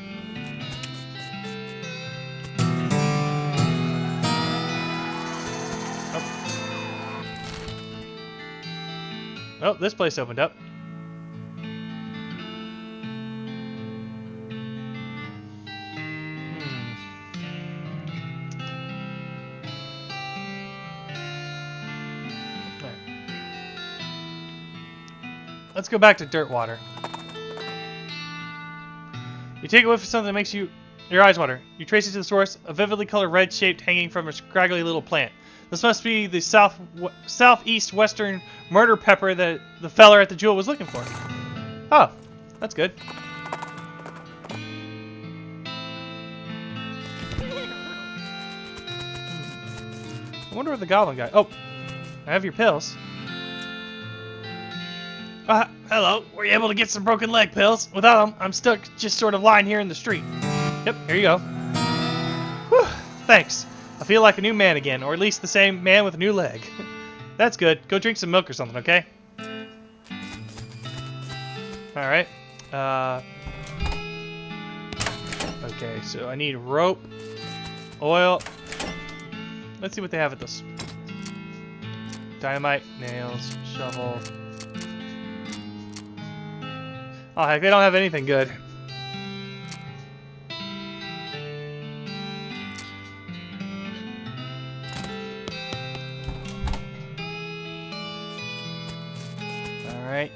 Oh, this place opened up. Let's go back to Dirtwater. You take a whiff of something that makes your eyes water. You trace it to the source, a vividly colored red shaped hanging from a scraggly little plant. This must be the southeast western murder pepper that the feller at the Jewel was looking for. Oh, that's good. I wonder where the goblin guy... Oh, I have your pills. Hello. Were you able to get some broken leg pills? Without them, I'm stuck just sort of lying here in the street. Yep, here you go. Whew, thanks. I feel like a new man again, or at least the same man with a new leg. That's good. Go drink some milk or something, okay? Alright. Okay, so I need rope, oil. Let's see what they have at this. Dynamite, nails, shovel. Oh, heck, they don't have anything good. Alright.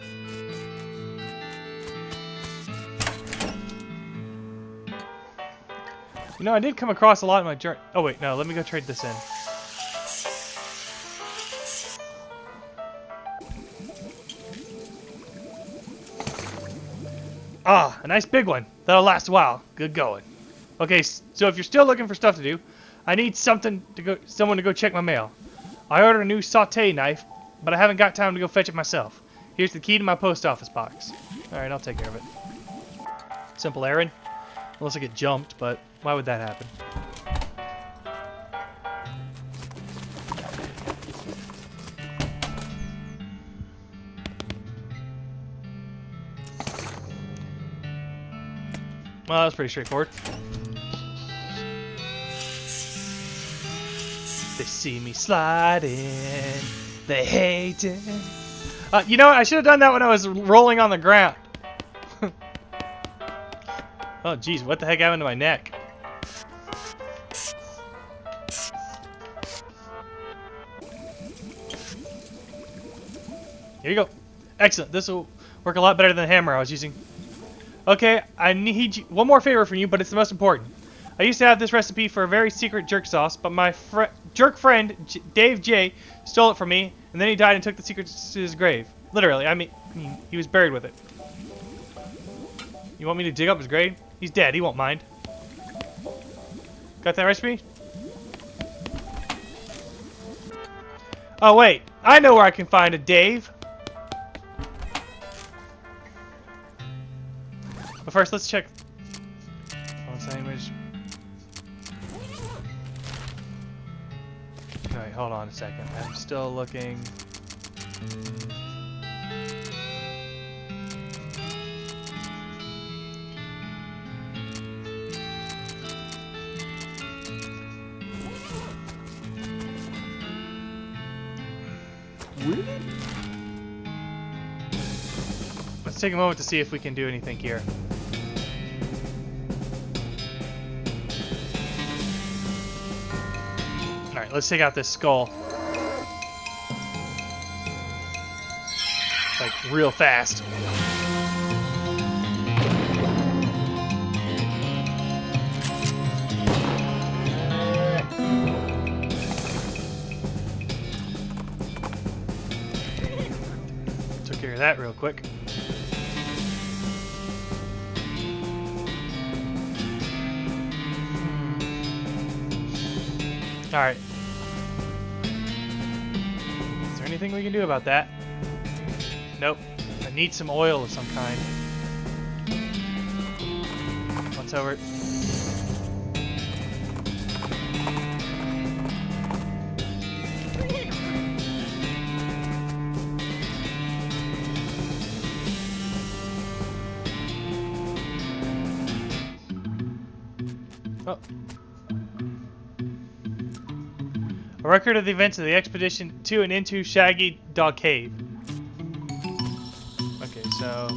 You know, I did come across a lot in my journey. Oh, wait, no, let me go trade this in. Ah, a nice big one. That'll last a while. Good going. Okay, so if you're still looking for stuff to do, I need someone to go check my mail. I ordered a new sauté knife, but I haven't got time to go fetch it myself. Here's the key to my post office box. Alright, I'll take care of it. Simple errand. Unless I get jumped, but why would that happen? Well, that's pretty straightforward. They see me sliding. They hate it. You know what? I should have done that when I was rolling on the ground. Oh, geez, what the heck happened to my neck? Here you go. Excellent. This will work a lot better than the hammer I was using. Okay, I need you, one more favor from you, but it's the most important. I used to have this recipe for a very secret jerk sauce, but my jerk friend, Dave J, stole it from me, and then he died and took the secret to his grave. Literally, I mean, he was buried with it. You want me to dig up his grave? He's dead, he won't mind. Got that recipe? Oh wait, I know where I can find a Dave. But first, let's check. Alright, hold on a second. I'm still looking. Let's take a moment to see if we can do anything here. Alright, let's take out this skull. Like, real fast. Took care of that real quick. Alright. Is there anything we can do about that? Nope. I need some oil of some kind. What's over it? Oh. A record of the events of the expedition to and into Shaggy Dog Cave. Okay, so...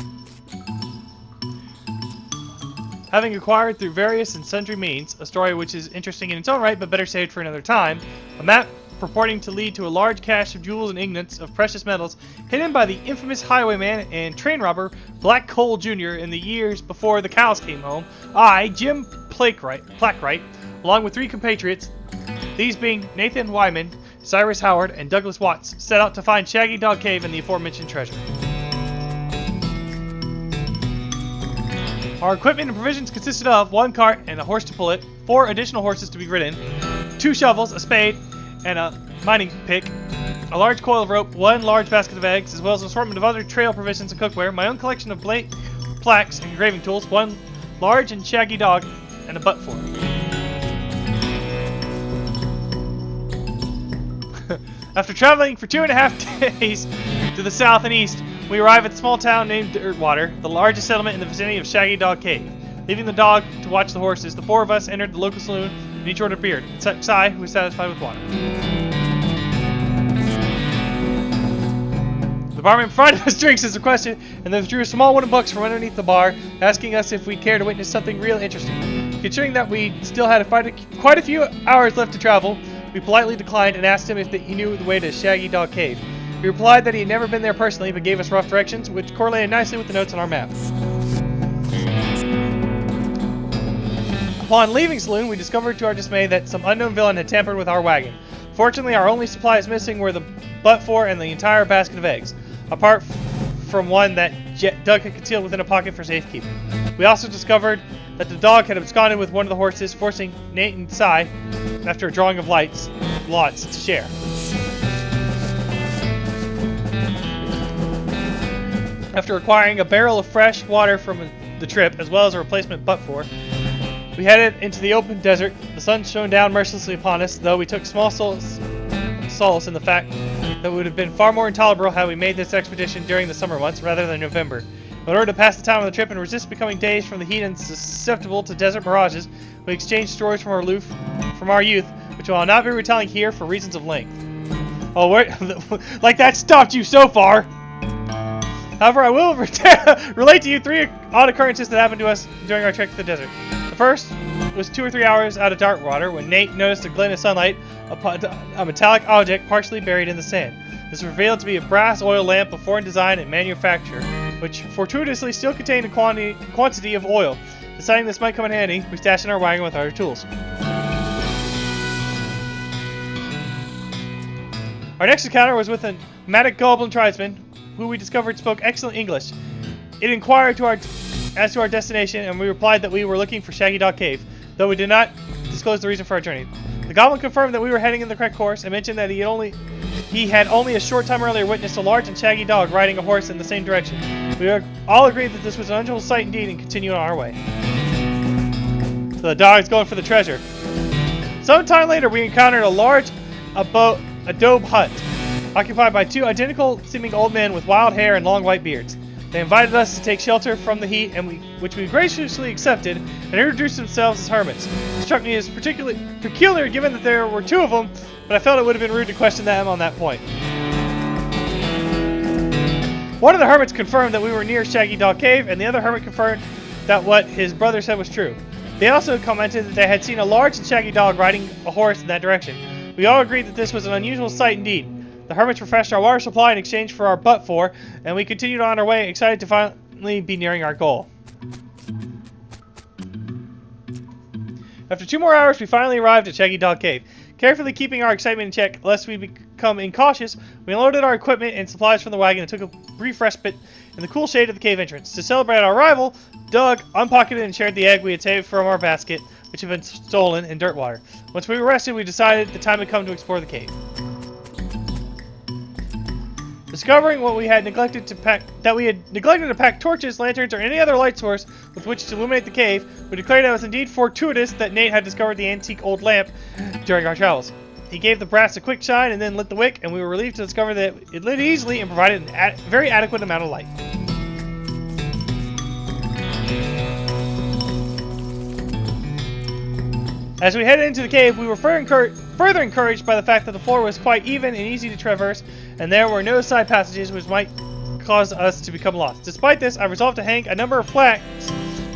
Having acquired through various and sundry means, a story which is interesting in its own right but better saved for another time, a map purporting to lead to a large cache of jewels and ingots of precious metals hidden by the infamous highwayman and train robber Black Cole Jr. in the years before the cows came home, I, Jim Plackwright, along with 3 compatriots, these being Nathan Wyman, Cyrus Howard, and Douglas Watts, set out to find Shaggy Dog Cave and the aforementioned treasure. Our equipment and provisions consisted of 1 cart and a horse to pull it, 4 additional horses to be ridden, 2 shovels, a spade, and a mining pick, a large coil of rope, 1 large basket of eggs, as well as an assortment of other trail provisions and cookware, my own collection of plaques and engraving tools, 1 large and shaggy dog, and a butt fork. After traveling for 2.5 days to the south and east, we arrive at a small town named Dirtwater, the largest settlement in the vicinity of Shaggy Dog Cave. Leaving the dog to watch the horses, the 4 of us entered the local saloon, and each ordered beer, except Cy, who was satisfied with water. The barman provided us drinks as requested, and then drew a small wooden box from underneath the bar, asking us if we'd care to witness something real interesting. Considering that we still had quite a few hours left to travel, we politely declined and asked him if he knew the way to Shaggy Dog Cave. He replied that he had never been there personally, but gave us rough directions, which correlated nicely with the notes on our map. Upon leaving saloon, we discovered to our dismay that some unknown villain had tampered with our wagon. Fortunately, our only supplies missing were the butt fork and the entire basket of eggs, apart from one that Doug had concealed within a pocket for safekeeping. We also discovered that the dog had absconded with one of the horses, forcing Nate and Cy, after a drawing of lots, to share. After acquiring a barrel of fresh water from the trip, as well as a replacement butt fork, we headed into the open desert. The sun shone down mercilessly upon us, though we took small solace in the fact that it would have been far more intolerable had we made this expedition during the summer months rather than November. In order to pass the time of the trip and resist becoming dazed from the heat and susceptible to desert mirages, we exchanged stories from our youth, which I will not be retelling here for reasons of length. Oh, like that stopped you so far! However, I will relate to you 3 odd occurrences that happened to us during our trek to the desert. The first was 2 or 3 hours out of dark water when Nate noticed a glint of sunlight upon a metallic object partially buried in the sand. This was revealed to be a brass oil lamp of foreign design and manufacture, which fortuitously still contained a quantity of oil. Deciding this might come in handy, we stashed in our wagon with other tools. Our next encounter was with a nomadic goblin tribesman, who we discovered spoke excellent English. It inquired as to our destination, and we replied that we were looking for Shaggy Dog Cave, though we did not disclose the reason for our journey. The goblin confirmed that we were heading in the correct course, and mentioned that he had only a short time earlier witnessed a large and shaggy dog riding a horse in the same direction. We all agreed that this was an unusual sight indeed, and continued on our way. So the dog's going for the treasure. Some time later, we encountered a large adobe hut, occupied by 2 identical-seeming old men with wild hair and long white beards. They invited us to take shelter from the heat, which we graciously accepted, and introduced themselves as hermits. It struck me as particularly peculiar given that there were 2 of them, but I felt it would have been rude to question them on that point. One of the hermits confirmed that we were near Shaggy Dog Cave, and the other hermit confirmed that what his brother said was true. They also commented that they had seen a large and shaggy dog riding a horse in that direction. We all agreed that this was an unusual sight indeed. The hermits refreshed our water supply in exchange for our butt-for, and we continued on our way, excited to finally be nearing our goal. After 2 more hours, we finally arrived at Shaggy Dog Cave. Carefully keeping our excitement in check, lest we become incautious, we unloaded our equipment and supplies from the wagon and took a brief respite in the cool shade of the cave entrance. To celebrate our arrival, Doug unpocketed and shared the egg we had saved from our basket, which had been stolen in Dirtwater. Once we were rested, we decided the time had come to explore the cave. Discovering what we had neglected to pack torches, lanterns, or any other light source with which to illuminate the cave, we declared it was indeed fortuitous that Nate had discovered the antique old lamp during our travels. He gave the brass a quick shine and then lit the wick, and we were relieved to discover that it lit easily and provided a very adequate amount of light. As we headed into the cave, we were further encouraged by the fact that the floor was quite even and easy to traverse, and there were no side passages which might cause us to become lost. Despite this, I resolved to hang a number of plaques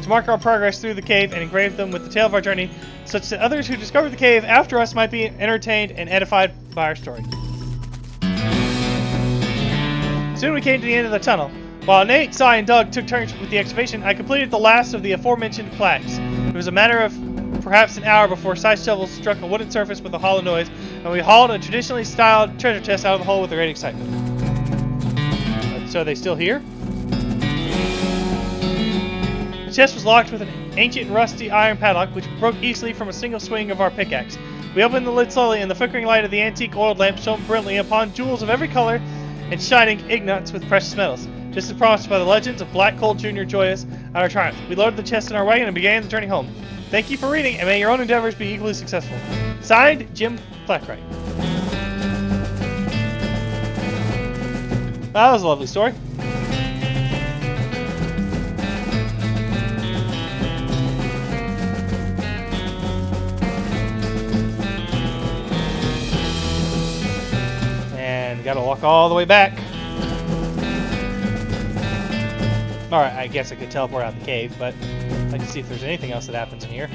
to mark our progress through the cave and engrave them with the tale of our journey, such that others who discovered the cave after us might be entertained and edified by our story. Soon we came to the end of the tunnel. While Nate, Cy, and Doug took turns with the excavation, I completed the last of the aforementioned plaques. It was a matter of perhaps an hour before Cy's shovel struck a wooden surface with a hollow noise, and we hauled a traditionally styled treasure chest out of the hole with great excitement. So are they still here? The chest was locked with an ancient rusty iron padlock, which broke easily from a single swing of our pickaxe. We opened the lid slowly, and the flickering light of the antique oiled lamp shone brilliantly upon jewels of every color and shining ingots with precious metals, just as promised by the legends of Black Coal Jr. joyous at our triumph. We loaded the chest in our wagon and began the journey home. Thank you for reading, and may your own endeavors be equally successful. Signed, Jim Blackwright. That was a lovely story. And gotta walk all the way back. Alright, I guess I could teleport out the cave, but I'd like to see if there's anything else that happens in here.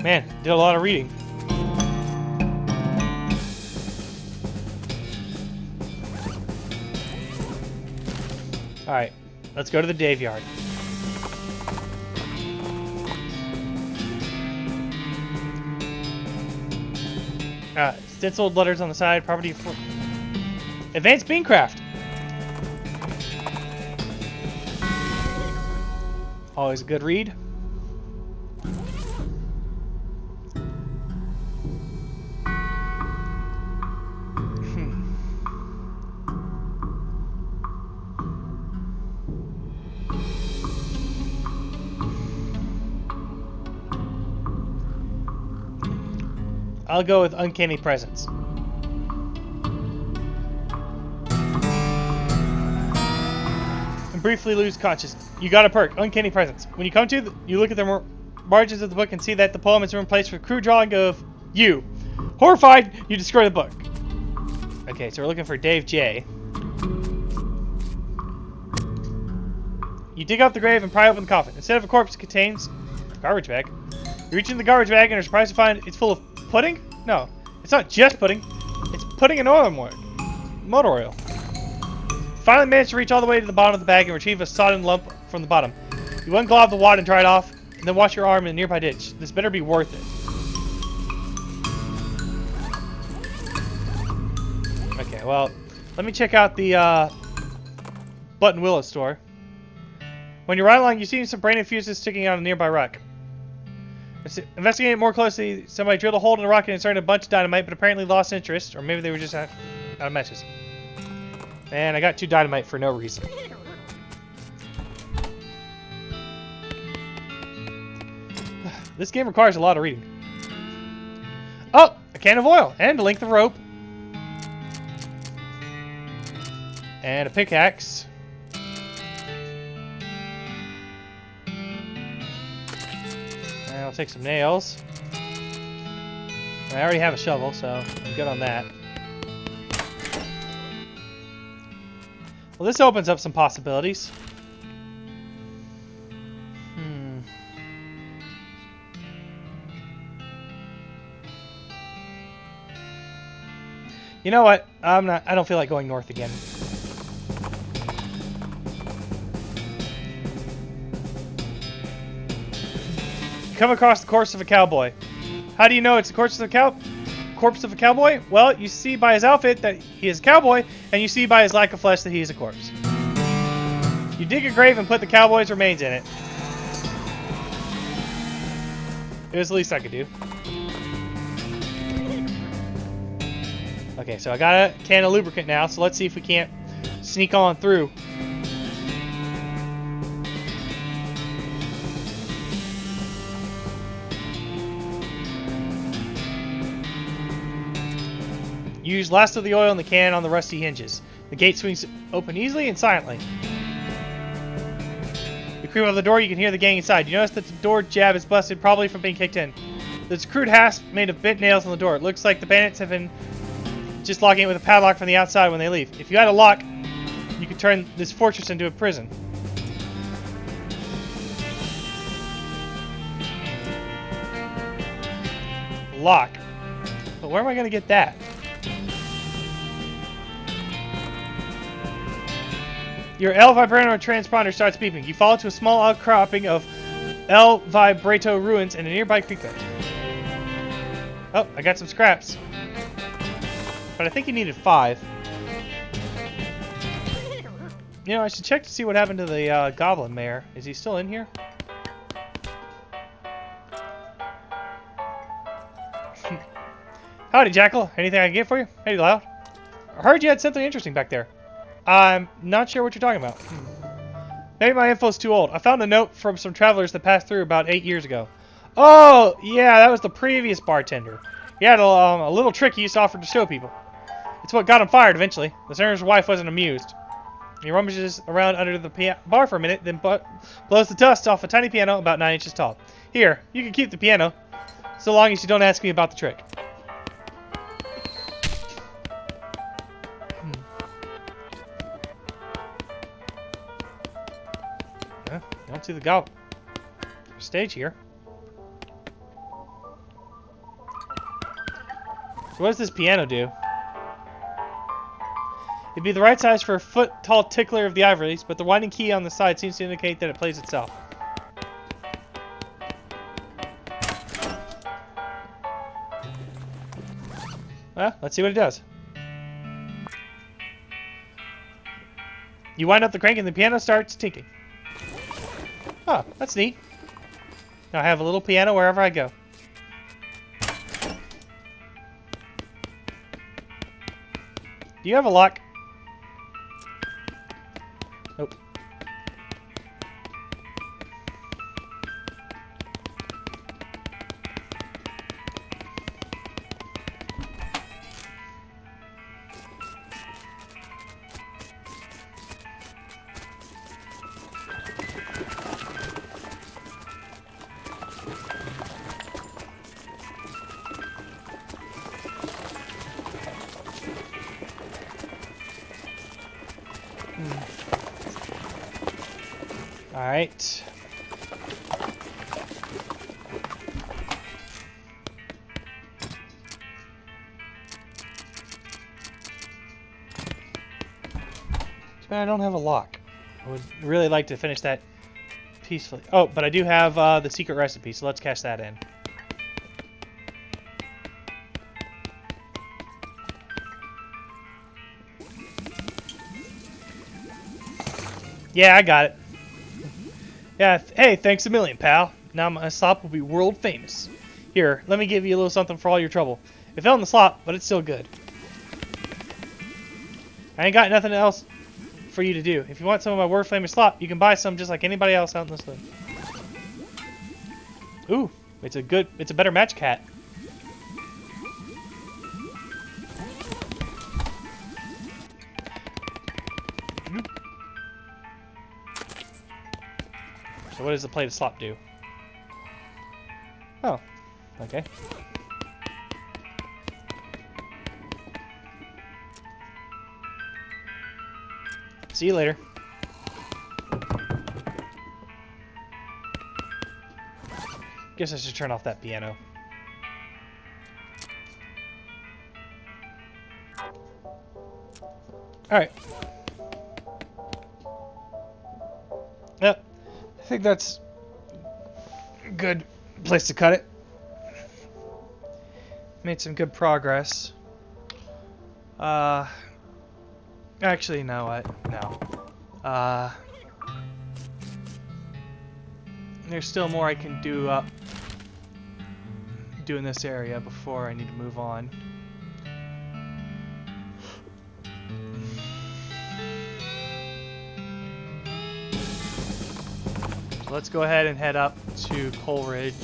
Man, did a lot of reading. Alright, let's go to the Dave Yard. Stenciled letters on the side, property for Advanced Beancraft. Always a good read. I'll go with Uncanny Presence. briefly lose consciousness. You got a perk, Uncanny Presence. When you come to, you look at the margins of the book and see that the poem has been replaced with a crude drawing of you. Horrified, you destroy the book. Okay, so we're looking for Dave J. You dig up the grave and pry open the coffin. Instead of a corpse, it contains a garbage bag. You reach in the garbage bag and are surprised to find it's full of pudding? No, it's not just pudding. It's pudding and oil motor oil. Finally managed to reach all the way to the bottom of the bag and retrieve a sodden lump from the bottom. You unglob the wad and dry it off, and then wash your arm in a nearby ditch. This better be worth it. Okay, well, let me check out the Button Willow store. When you ride along, you see some brain fuses sticking out of a nearby rock. Investigating it more closely, somebody drilled a hole in the rock and inserted a bunch of dynamite, but apparently lost interest, or maybe they were just out of matches. And I got 2 dynamite for no reason. This game requires a lot of reading. Oh, a can of oil and a length of rope. And a pickaxe. And I'll take some nails. I already have a shovel, so I'm good on that. Well, this opens up some possibilities. You know what? I don't feel like going north again. You come across the corpse of a cowboy. How do you know it's the corpse of a cowboy? Well, you see by his outfit that he is a cowboy, and you see by his lack of flesh that he is a corpse. You dig a grave and put the cowboy's remains in it. It was the least I could do. Okay, so I got a can of lubricant now, so let's see if we can't sneak on through. Use last of the oil in the can on the rusty hinges. The gate swings open easily and silently. You creep up the door, you can hear the gang inside. You notice that the door jab is busted, probably from being kicked in. There's a crude hasp made of bent nails on the door. It looks like the bandits have been just locking it with a padlock from the outside when they leave. If you had a lock, you could turn this fortress into a prison. Lock. But where am I going to get that? Your L Vibrato transponder starts beeping. You fall to a small outcropping of L Vibrato ruins and a nearby creek bed. Oh, I got some scraps. But I think you needed 5. You know, I should check to see what happened to the Goblin Mayor. Is he still in here? Howdy, Jackal. Anything I can get for you? Hey, Loud. I heard you had something interesting back there. I'm not sure what you're talking about. Maybe my info's too old. I found a note from some travelers that passed through about 8 years ago. Oh, yeah, that was the previous bartender. He had a little trick he used to offer to show people. It's what got him fired eventually. The senator's wife wasn't amused. He rummages around under the bar for a minute, then blows the dust off a tiny piano about 9 inches tall. Here, you can keep the piano, so long as you don't ask me about the trick. I don't see the stage here. So what does this piano do? It'd be the right size for a foot-tall tickler of the ivories, but the winding key on the side seems to indicate that it plays itself. Well, let's see what it does. You wind up the crank and the piano starts tinking. Oh, that's neat. Now I have a little piano wherever I go. Do you have a lock? Nope. Alright. Too bad I don't have a lock. I would really like to finish that peacefully. Oh, but I do have the secret recipe, so let's cash that in. Yeah, I got it. Yeah, hey, thanks a million, pal. Now my slop will be world famous. Here, let me give you a little something for all your trouble. It fell in the slop, but it's still good. I ain't got nothing else for you to do. If you want some of my world famous slop, you can buy some just like anybody else out in this hood. Ooh, it's a better match cat. So what does the plate of slop do? Oh, okay. See you later. Guess I should turn off that piano. Alright. Yep. I think that's a good place to cut it. Made some good progress. Actually, no, no. There's still more I can do in this area before I need to move on. So let's go ahead and head up to Coleridge.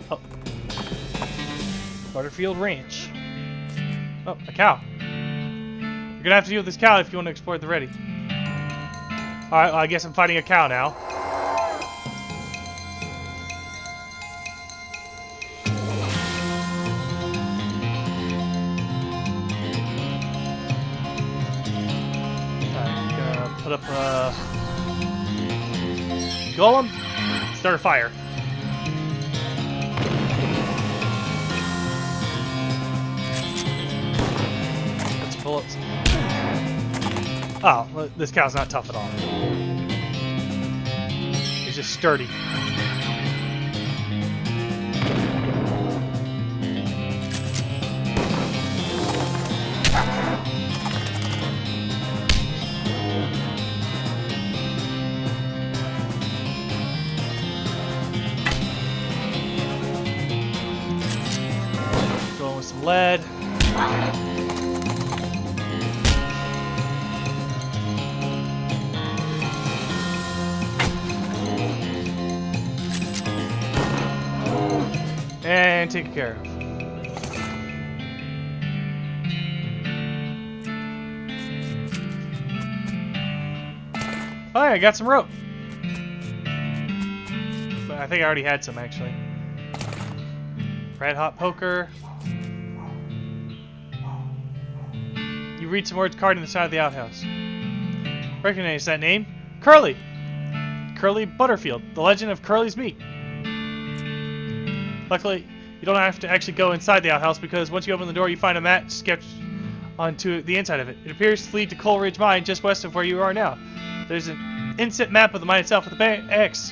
Oh. Butterfield Ranch. Oh, a cow. You're gonna have to deal with this cow if you want to explore the ready. Alright, well, I guess I'm fighting a cow now. Alright, gonna put up a golem, start a fire. That's bullets. Oh, well, this cow's not tough at all. He's just sturdy. Going with some lead. And taken care of. Oh, yeah, I got some rope. But I think I already had some, actually. Red hot poker. You read some words carved in the side of the outhouse. Recognize that name? Curly! Curly Butterfield, the legend of Curly's meat. Luckily, you don't have to actually go inside the outhouse because once you open the door, you find a map sketched onto the inside of it. It appears to lead to Coleridge Mine just west of where you are now. There's an instant map of the mine itself with a X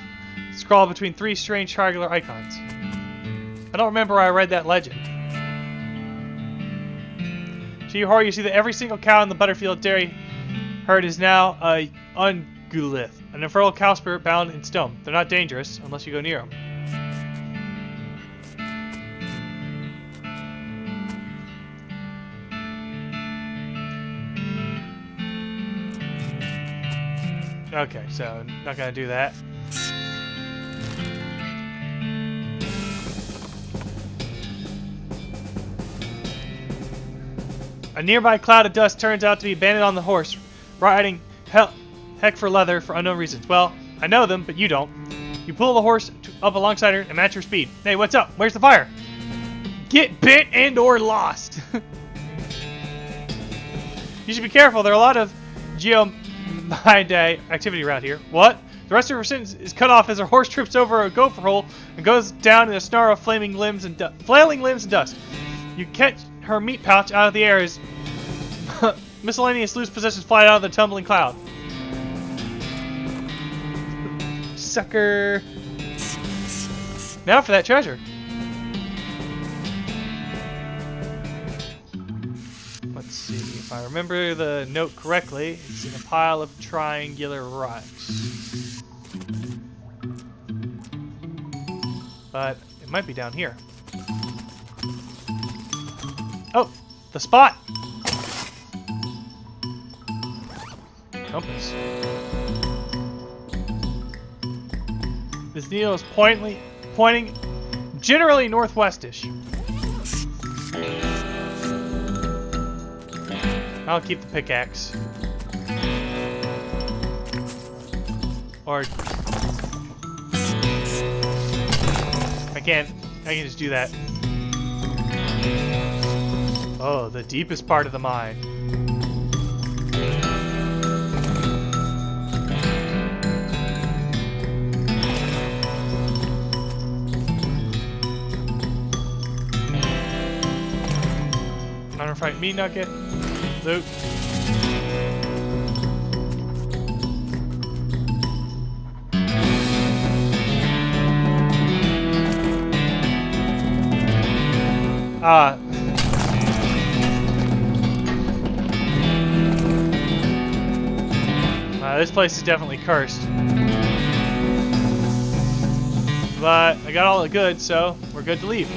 scrawled between three strange triangular icons. I don't remember where I read that legend. To your horror, you see that every single cow in the Butterfield dairy herd is now a ungulith, an infernal cow spirit bound in stone. They're not dangerous unless you go near them. Okay, so not gonna do that. A nearby cloud of dust turns out to be a bandit on the horse, riding heck for leather for unknown reasons. Well, I know them, but you don't. You pull the horse up alongside her and match her speed. Hey, what's up? Where's the fire? Get bit and or lost. You should be careful. There are a lot of 9-day activity route here. What? The rest of her sentence is cut off as her horse trips over a gopher hole and goes down in a snarl of flailing limbs and dust. You catch her meat pouch out of the air as miscellaneous loose possessions fly out of the tumbling cloud. Sucker. Now for that treasure. Let's see if I remember the note correctly. It's in a pile of triangular rocks. But it might be down here. Oh, the spot! Compass. This needle is pointing generally northwestish. I'll keep the pickaxe. Or I can just do that. Oh, the deepest part of the mine. Iron Fight Meat Nugget. Loot. This place is definitely cursed. But I got all the goods, so we're good to leave.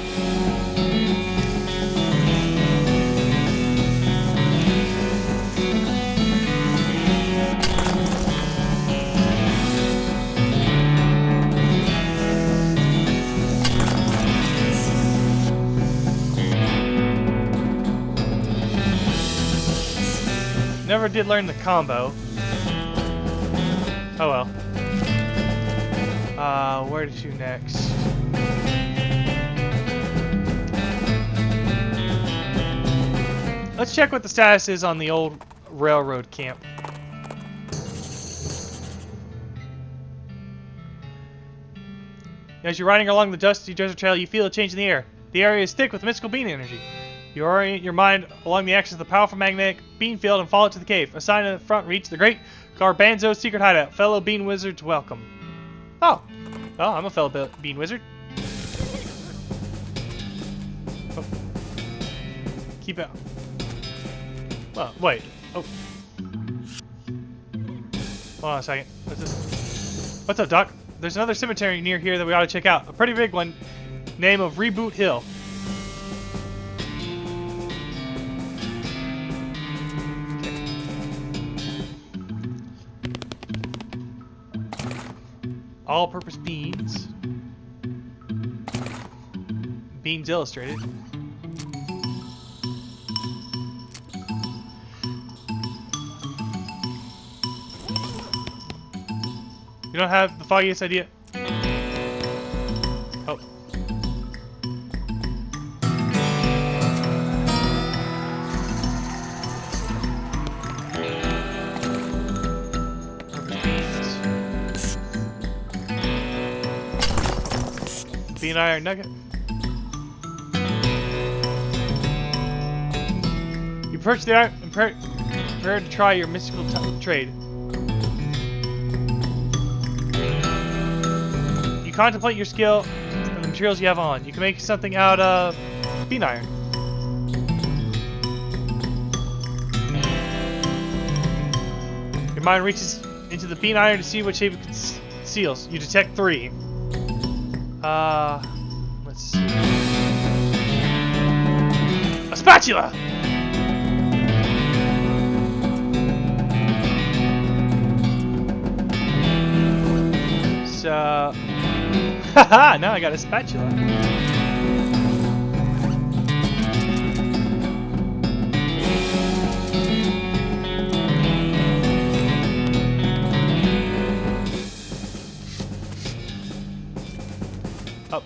Never did learn the combo. Oh well. Where to next? Let's check what the status is on the old railroad camp. As you're riding along the dusty desert trail, you feel a change in the air. The area is thick with mystical bean energy. You orient your mind along the axis of the powerful magnetic bean field and follow it to the cave. A sign in the front reach the great Garbanzo's secret hideout. Fellow bean wizards welcome. Oh. Oh, I'm a fellow bean wizard. Oh. Keep out. Oh, wait. Oh. Hold on a second. What's this? What's up, Doc? There's another cemetery near here that we ought to check out. A pretty big one. Name of Reboot Hill. All-purpose beans. Beans Illustrated. You don't have the foggiest idea? Oh. Bean iron nugget. You purchase the iron and prepare to try your mystical trade. You contemplate your skill and the materials you have on. You can make something out of bean iron. Your mind reaches into the bean iron to see what shape it conceals. You detect 3. Let's see. A spatula! So... Haha, now I got a spatula. Oh.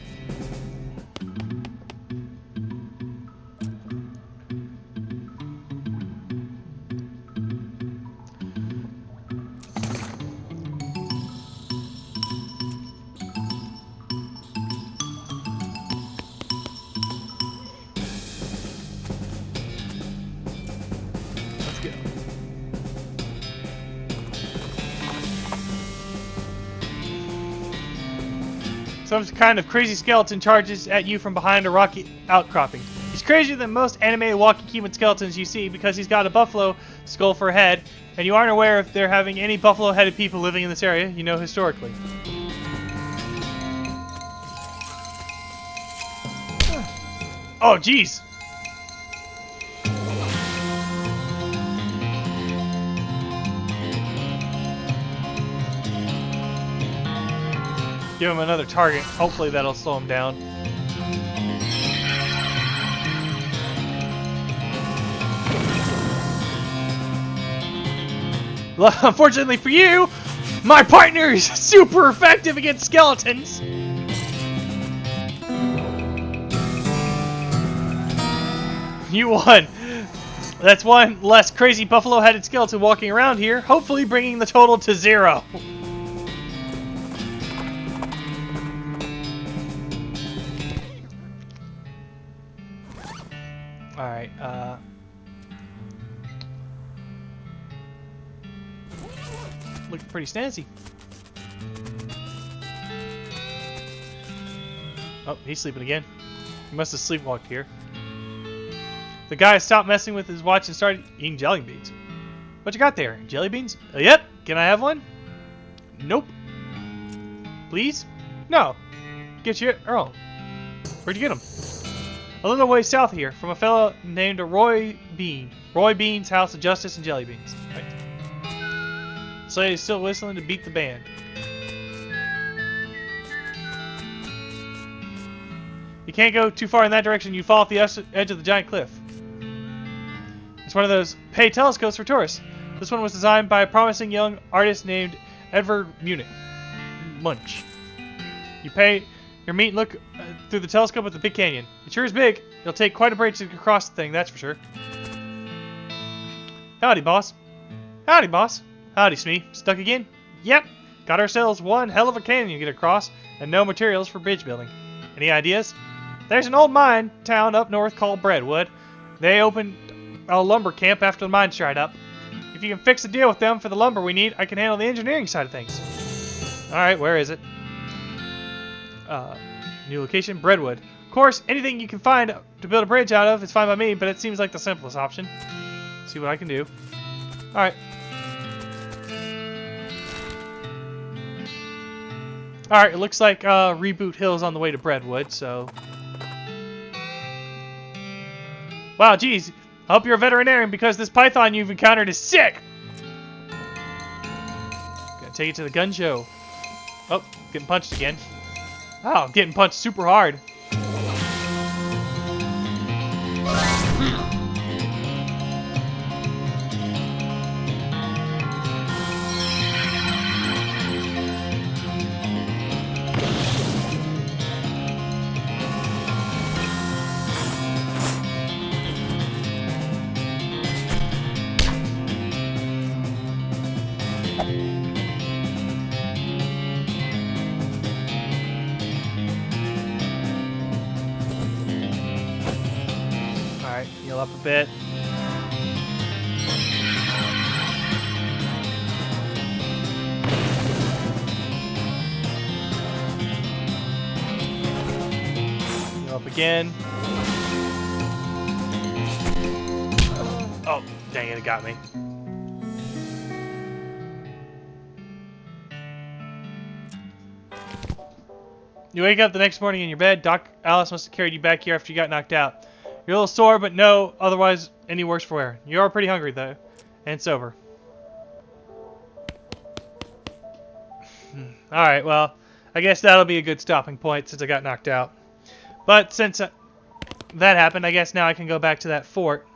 Some kind of crazy skeleton charges at you from behind a rocky outcropping. He's crazier than most animated walking human skeletons you see because he's got a buffalo skull for a head, and you aren't aware if they're having any buffalo-headed people living in this area, you know, historically. Oh, jeez! Give him another target. Hopefully that'll slow him down. Well, unfortunately for you, my partner is super effective against skeletons. You won. That's one less crazy buffalo-headed skeleton walking around here, hopefully bringing the total to 0. Alright, looking pretty snazzy. Oh, he's sleeping again. He must have sleepwalked here. The guy stopped messing with his watch and started eating jelly beans. What you got there? Jelly beans? Yep. Can I have one? Nope. Please? No. Get your own. Where'd you get them? A little way south here, from a fellow named Roy Bean. Roy Bean's House of Justice and Jelly Beans. Right. So he's still whistling to beat the band. You can't go too far in that direction. You fall off the edge of the giant cliff. It's one of those pay telescopes for tourists. This one was designed by a promising young artist named Edvard Munch. You pay your meat and look through the telescope at the big canyon. It sure is big. It'll take quite a break to cross the thing, that's for sure. Howdy, boss. Howdy, boss. Howdy, Smee. Stuck again? Yep. Got ourselves one hell of a canyon to get across, and no materials for bridge building. Any ideas? There's an old mine town up north called Breadwood. They opened a lumber camp after the mines dried up. If you can fix a deal with them for the lumber we need, I can handle the engineering side of things. Alright, where is it? New location, Breadwood. Of course, anything you can find to build a bridge out of is fine by me, but it seems like the simplest option. See what I can do. Alright. Alright, it looks like Reboot Hill's on the way to Breadwood, so... Wow, geez. I hope you're a veterinarian because this python you've encountered is sick! Gonna take it to the gun show. Oh, getting punched again. Oh, I'm getting punched super hard. Alright, heal up a bit. Heal up again. Oh, dang it got me. You wake up the next morning in your bed. Doc Alice must have carried you back here after you got knocked out. You're a little sore, but no otherwise any worse for wear. You are pretty hungry, though, and sober. Alright, well, I guess that'll be a good stopping point since I got knocked out. But since that happened, I guess now I can go back to that fort.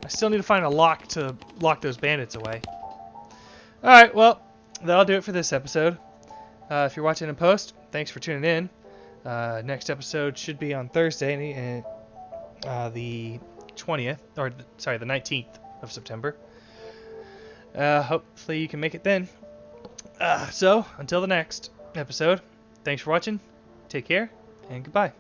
I still need to find a lock to lock those bandits away. Alright, well, that'll do it for this episode. If you're watching in post, thanks for tuning in. Next episode should be on Thursday, and the 20th, or sorry, the 19th of September. Hopefully you can make it then. So, until the next episode, thanks for watching, take care, and goodbye.